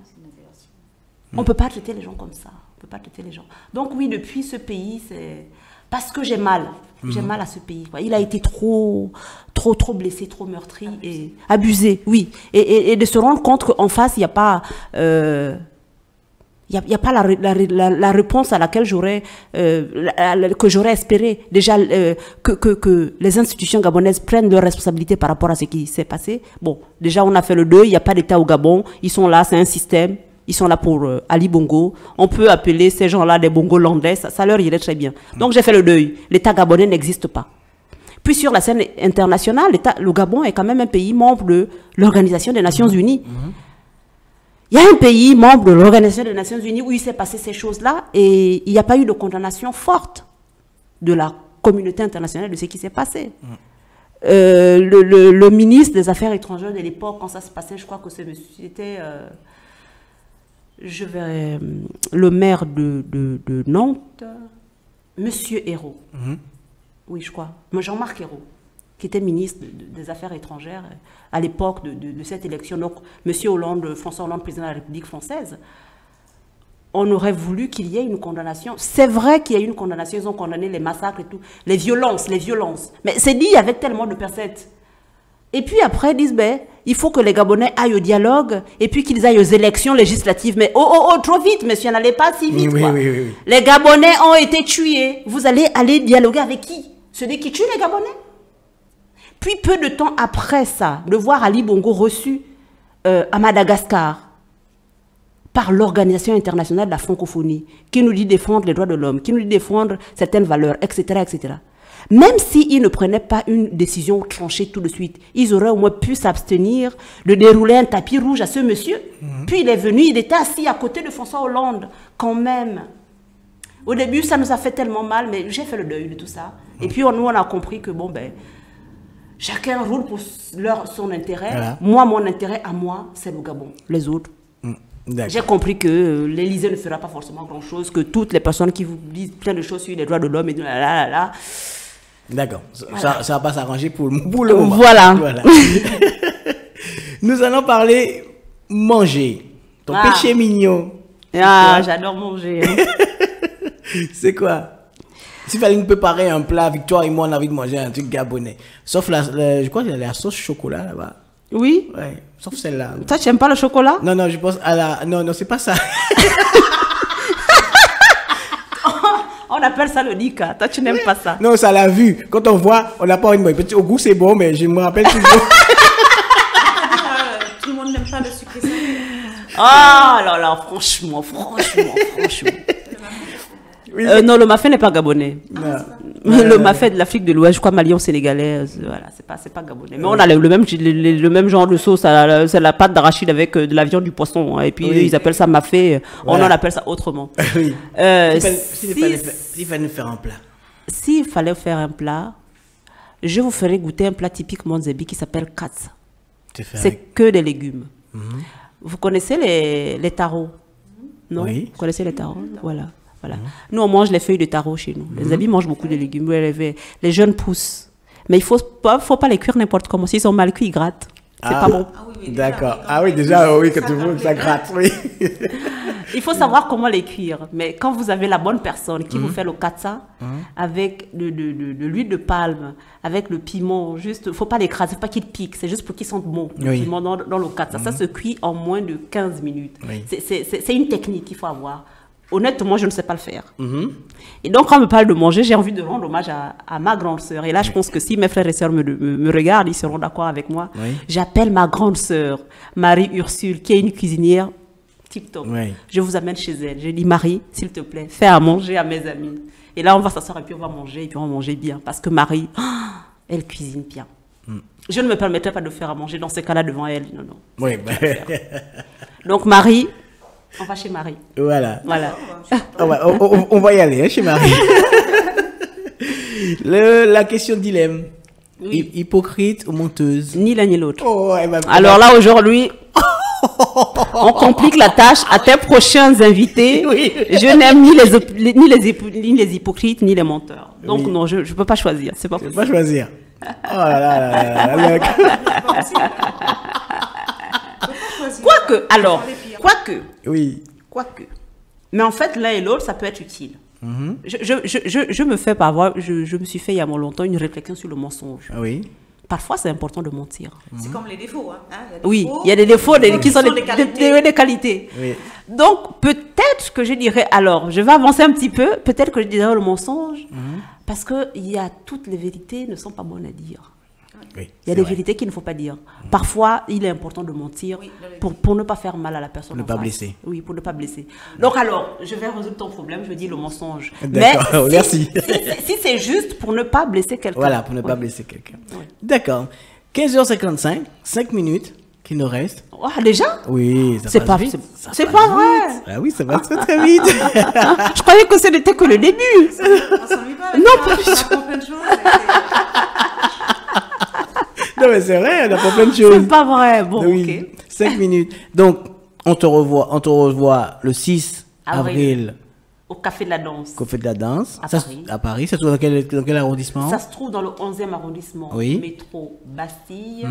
On ne peut pas traiter les gens comme ça. On peut pas traiter les gens. Donc oui, depuis ce pays, c'est... Parce que j'ai mal. J'ai mal à ce pays, quoi. Il a été trop blessé, trop meurtri et abusé, oui. Et de se rendre compte qu'en face, il n'y a pas... il y a pas la réponse à laquelle que j'aurais espéré. Déjà, que les institutions gabonaises prennent leurs responsabilités par rapport à ce qui s'est passé. Bon, déjà, on a fait le deuil. Il n'y a pas d'État au Gabon. Ils sont là, c'est un système. Ils sont là pour Ali Bongo. On peut appeler ces gens-là des Bongolandais. Ça leur irait très bien. Donc, j'ai fait le deuil. L'État gabonais n'existe pas. Puis, sur la scène internationale, le Gabon est quand même un pays membre de l'Organisation des Nations Unies. Il y a un pays membre de l'Organisation des Nations Unies où il s'est passé ces choses-là et il n'y a pas eu de condamnation forte de la communauté internationale de ce qui s'est passé. Le ministre des Affaires étrangères de l'époque, quand ça se passait, je crois que c'était le maire de Nantes, Monsieur Hérault. Oui, je crois. Jean-Marc Hérault, qui était ministre des Affaires étrangères à l'époque de cette élection. Donc, M. Hollande, François Hollande, président de la République française, on aurait voulu qu'il y ait une condamnation. C'est vrai qu'il y a eu une condamnation, ils ont condamné les massacres et tout, les violences. Mais c'est dit avec tellement de pincettes. Et puis après, ils disent, ben, il faut que les Gabonais aillent au dialogue et puis qu'ils aillent aux élections législatives. Mais trop vite, monsieur, n'allez pas si vite. Oui, quoi. oui. Les Gabonais ont été tués. Vous allez aller dialoguer avec qui? Celui qui tue les Gabonais? Puis peu de temps après ça, de voir Ali Bongo reçu à Madagascar par l'Organisation internationale de la francophonie, qui nous dit défendre les droits de l'homme, qui nous dit défendre certaines valeurs, etc., etc. Même s'ils ne prenaient pas une décision tranchée tout de suite, ils auraient au moins pu s'abstenir de dérouler un tapis rouge à ce monsieur. Puis il est venu, il était assis à côté de François Hollande, quand même. Au début, ça nous a fait tellement mal, mais j'ai fait le deuil de tout ça. Et puis nous, on a compris que, bon, ben, chacun roule pour son intérêt. Voilà. Moi, mon intérêt à moi, c'est le Gabon. Les autres. J'ai compris que l'Élysée ne fera pas forcément grand-chose, que toutes les personnes qui vous disent plein de choses sur les droits de l'homme et de là. D'accord. Voilà. Ça va pas s'arranger pour le moment. Voilà. Nous allons parler manger. Ton péché mignon. Ah, j'adore manger. C'est quoi? S'il fallait nous préparer un plat, Victoire et moi, on a envie de manger un truc gabonais. Sauf je crois qu'il y a la sauce chocolat là-bas. Oui. Ouais, sauf celle-là. Toi, tu n'aimes pas le chocolat? Non, je pense à la... Non, c'est pas ça. On appelle ça le nika. Toi, tu n'aimes pas ça. Non, ça l'a vu. Quand on voit, on n'a pas envie de manger. Au goût, c'est bon, mais je me rappelle toujours. Tout le monde n'aime pas le sucré salé. Ah là, franchement. Oui, Non, le mafé n'est pas gabonais. Le mafé de l'Afrique de l'Ouest, je crois malien sénégalais, voilà, c'est pas gabonais. Mais on a le même genre de sauce, c'est la pâte d'arachide avec de la viande, du poisson, hein, et puis ils appellent ça mafé, Voilà. on en appelle ça autrement. Oui. S'il fallait nous faire un plat. S'il fallait faire un plat, je vous ferai goûter un plat typique Monzebi qui s'appelle katz. C'est que des légumes. Vous connaissez les tarots? Non? Oui. Vous connaissez les tarots? Voilà. Nous, on mange les feuilles de taro chez nous. Les habits mangent beaucoup de légumes. Les jeunes poussent. Mais il ne faut pas les cuire n'importe comment. S'ils sont mal cuits, ils grattent. C'est pas bon. D'accord. Ah oui, déjà, oui, quand tu veux, ça gratte, oui. Il faut savoir comment les cuire. Mais quand vous avez la bonne personne qui vous fait le katsa avec de l'huile de palme, avec le piment, juste, faut pas l'écraser, faut pas qu'il pique, c'est juste pour qu'il sente bon, le Oui. piment dans le katsa. Ça se cuit en moins de 15 minutes. Oui. C'est une technique qu'il faut avoir. Honnêtement, je ne sais pas le faire. Et donc, quand on me parle de manger, j'ai envie de rendre hommage à ma grande sœur. Et là, je pense que si mes frères et sœurs me regardent, ils seront d'accord avec moi. Oui. J'appelle ma grande sœur, Marie-Ursule, qui est une cuisinière tip-top. Oui. Je vous amène chez elle. Je dis, Marie, s'il te plaît, fais à manger à mes amis. Et là, on va s'asseoir et puis on va manger, et puis on va manger bien. Parce que Marie, elle cuisine bien. Je ne me permettrai pas de faire à manger dans ces cas-là devant elle. Non, non. Oui, Donc, Marie, on va chez Marie. voilà. Voilà. On va y aller hein, chez Marie. La question de dilemme. Oui. Hypocrite ou menteuse? Ni l'un ni l'autre. Oh, Alors là, aujourd'hui, on complique la tâche à tes prochains invités. Oui. Je n'aime ni les hypocrites, ni les menteurs. Donc, non, je ne peux pas choisir. C'est pas Je peux possible. pas choisir. Oh là là là là là. Quoique. Mais en fait, l'un et l'autre, ça peut être utile. Je me fais pas avoir, je me suis fait il y a longtemps une réflexion sur le mensonge. Ah oui. Parfois, c'est important de mentir. C'est comme les défauts. Hein. Oui, il y a des défauts qui sont des qualités. Oui. Donc, peut-être que je dirais, alors, je vais avancer un petit peu, peut-être que je dirais le mensonge, parce que toutes les vérités ne sont pas bonnes à dire. Oui, Il y a des vérités qu'il ne faut pas dire. Parfois, il est important de mentir pour ne pas faire mal à la personne. Pour ne en pas face. blesser. Oui, pour ne pas blesser. Donc alors, je vais résoudre ton problème, je dis le mensonge. D'accord, Mais merci. Si c'est juste pour ne pas blesser quelqu'un. Voilà, pour ne pas blesser quelqu'un. D'accord. 15h55, 5 minutes qui nous restent. Ah, déjà? Oui, ça C'est passe pas, vite. c'est pas vrai. Ah oui, ça passe très très vite. Je croyais que ce n'était que le début. On s'ennuie pas. Non, on pas du tout. apprend plein de choses. Non, mais c'est vrai, on apprend plein de choses. C'est pas vrai. Bon, Oui, ok. 5 minutes. Donc, on te revoit le 6 Avril. avril Au Café de la Danse. au Café de la Danse. À Ça, Paris. à Paris. Ça se trouve dans quel arrondissement? Ça se trouve dans le 11e arrondissement, Oui. métro Bastille,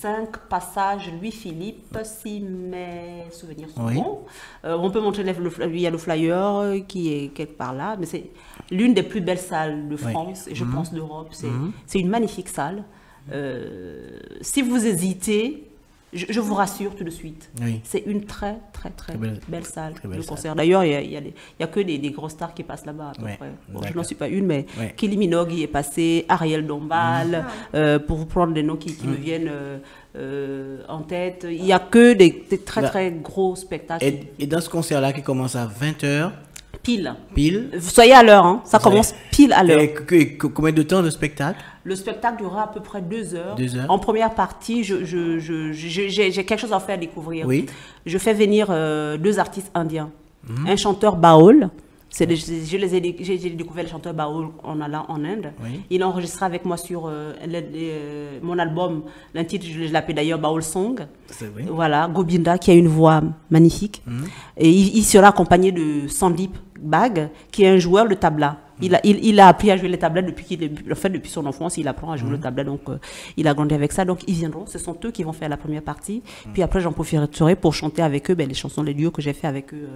5 passages Louis-Philippe, si mes souvenirs sont Oui. bons. On peut montrer il y a le flyer qui est quelque part là, mais c'est l'une des plus belles salles de France, et je pense d'Europe. C'est une magnifique salle. Si vous hésitez, je vous rassure tout de suite. Oui. C'est une très, très, très belle salle très belle de salle. concert. D'ailleurs, il y a que des grosses stars qui passent là-bas, à peu Ouais, près. Bon, je d'accord. n'en suis pas une, mais Ouais. Kylie Minogue y est passée, Ariel Dombal, pour vous prendre des noms qui me viennent en tête. Il n'y a que des très, Là. très gros spectacles. Et dans ce concert-là qui commence à 20h, Pile. pile. Soyez à l'heure, hein. Ça commence pile à l'heure. Et combien de temps de spectacle? Le spectacle durera à peu près 2 heures. 2 heures. En première partie, j'ai quelque chose à faire découvrir. Oui. Je fais venir 2 artistes indiens. Un chanteur baoul. J'ai découvert le chanteur baoul en allant en Inde. Oui. Il a enregistré avec moi sur mon album. L'intitule, je l'appelle d'ailleurs Baoul Song. C'est vrai. Voilà, Gobinda qui a une voix magnifique. Et il sera accompagné de Sandip Bag, qui est un joueur de tabla. Il a appris à jouer le tabla depuis son enfance, il apprend à jouer le tabla, donc il a grandi avec ça. Donc ils viendront, ce sont eux qui vont faire la première partie. Puis après, j'en profiterai pour chanter avec eux les chansons, les duos que j'ai fait avec eux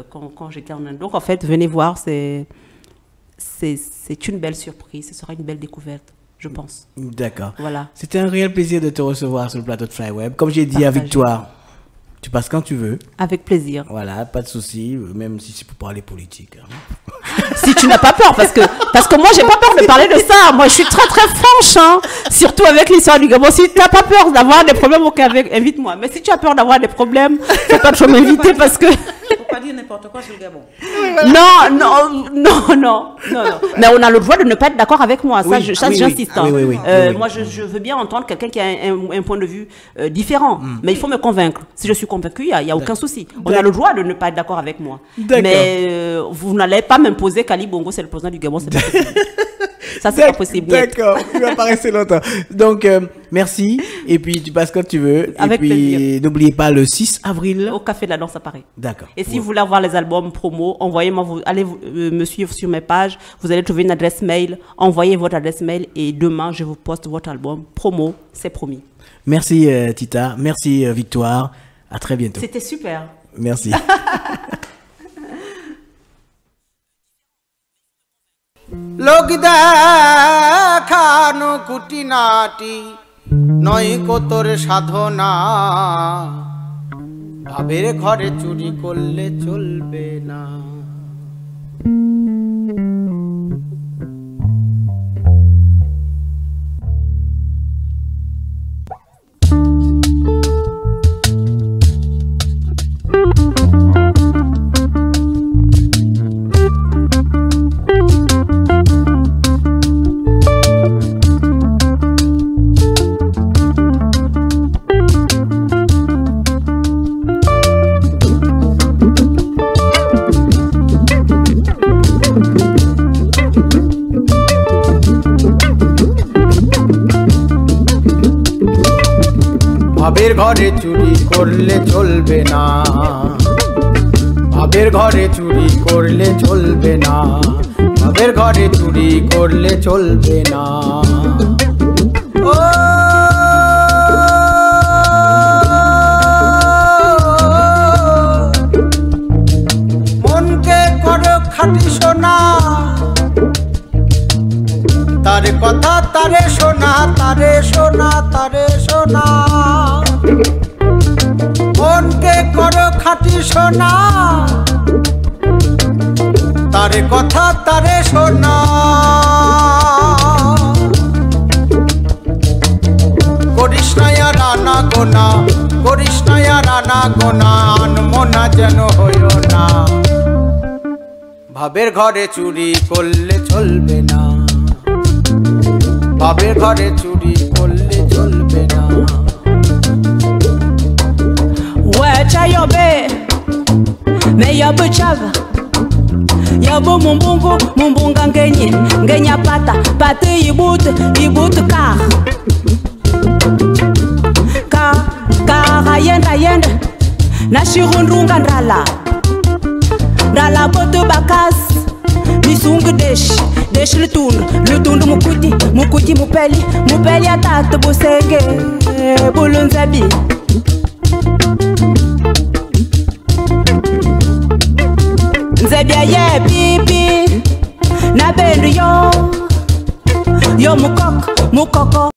quand j'étais en Inde. Donc en fait, venez voir, c'est une belle surprise, ce sera une belle découverte, je pense. D'accord. Voilà. C'était un réel plaisir de te recevoir sur le plateau de Flyweb. Comme j'ai dit à Partagé. Victoire, tu passes quand tu veux. Avec plaisir. Voilà, pas de souci, même si c'est pour parler politique. hein. Si tu n'as pas peur, parce que moi, j'ai pas peur de parler de ça. Moi, je suis très, très franche, hein. Surtout avec l'histoire du Gabon. Si tu n'as pas peur d'avoir des problèmes, ok, invite-moi. Mais si tu as peur d'avoir des problèmes, faut pas trop m'inviter parce que... Faut pas dire n'importe quoi sur le Gabon. Non. Mais on a le droit de ne pas être d'accord avec moi. Ça, Oui, ça oui, j'insiste. oui. hein. Oui, oui. Moi, je veux bien entendre quelqu'un qui a un point de vue différent. Mais il faut me convaincre. Si je suis convaincu, il n'y a aucun souci. On a le droit de ne pas être d'accord avec moi. D'accord. Mais vous n'allez pas m'imposer qu'Ali Bongo, c'est le président du Gabon. C'est pas possible. Ça, c'est pas possible. D'accord, il va pas rester longtemps. Donc, merci. Et puis, tu passes quand tu veux. Avec et puis, plaisir. n'oubliez pas le 6 avril. Au Café de la Danse à Paris. D'accord. Et si vous voulez avoir les albums promo, envoyez-moi, allez me suivre sur mes pages. Vous allez trouver une adresse mail. Envoyez votre adresse mail et demain, je vous poste votre album promo. C'est promis. Merci, Tita. Merci, Victoire. À très bientôt. C'était super. Merci. লোক দেখানো খুঁটিনাটি নয় তোর সাধনা ভাবের ঘরে চুরি করলে চলবে না ভাবের ঘরে চুরি করলে চলবে না ভাবের ঘরে চুরি করলে চলবে না ভাবের ঘরে চুরি করলে চলবে না ও মনকে করো খাঁটি সোনা তারে কথা তারে শোনা তারে শোনা তারে শোনা মনকে করো খাঁটি সোনা তারে কথা তারে শোনা করিস না আর আনা গোনা করিস না আর আনা গোনা আনমনা যেন হইও না ভাবের ঘরে চুরি করলে চলবে না ভাবের ঘরে চুরি করলে চলবে না Wecha yobe me yobe chava yobo mumbunga ngenya pata ibut ka yenda na shirundunga ndala boto bakas misungu desh le tundu mukuti mupeli atata busenge bulunzabi nzebya ye pipi na bendu yo mukoko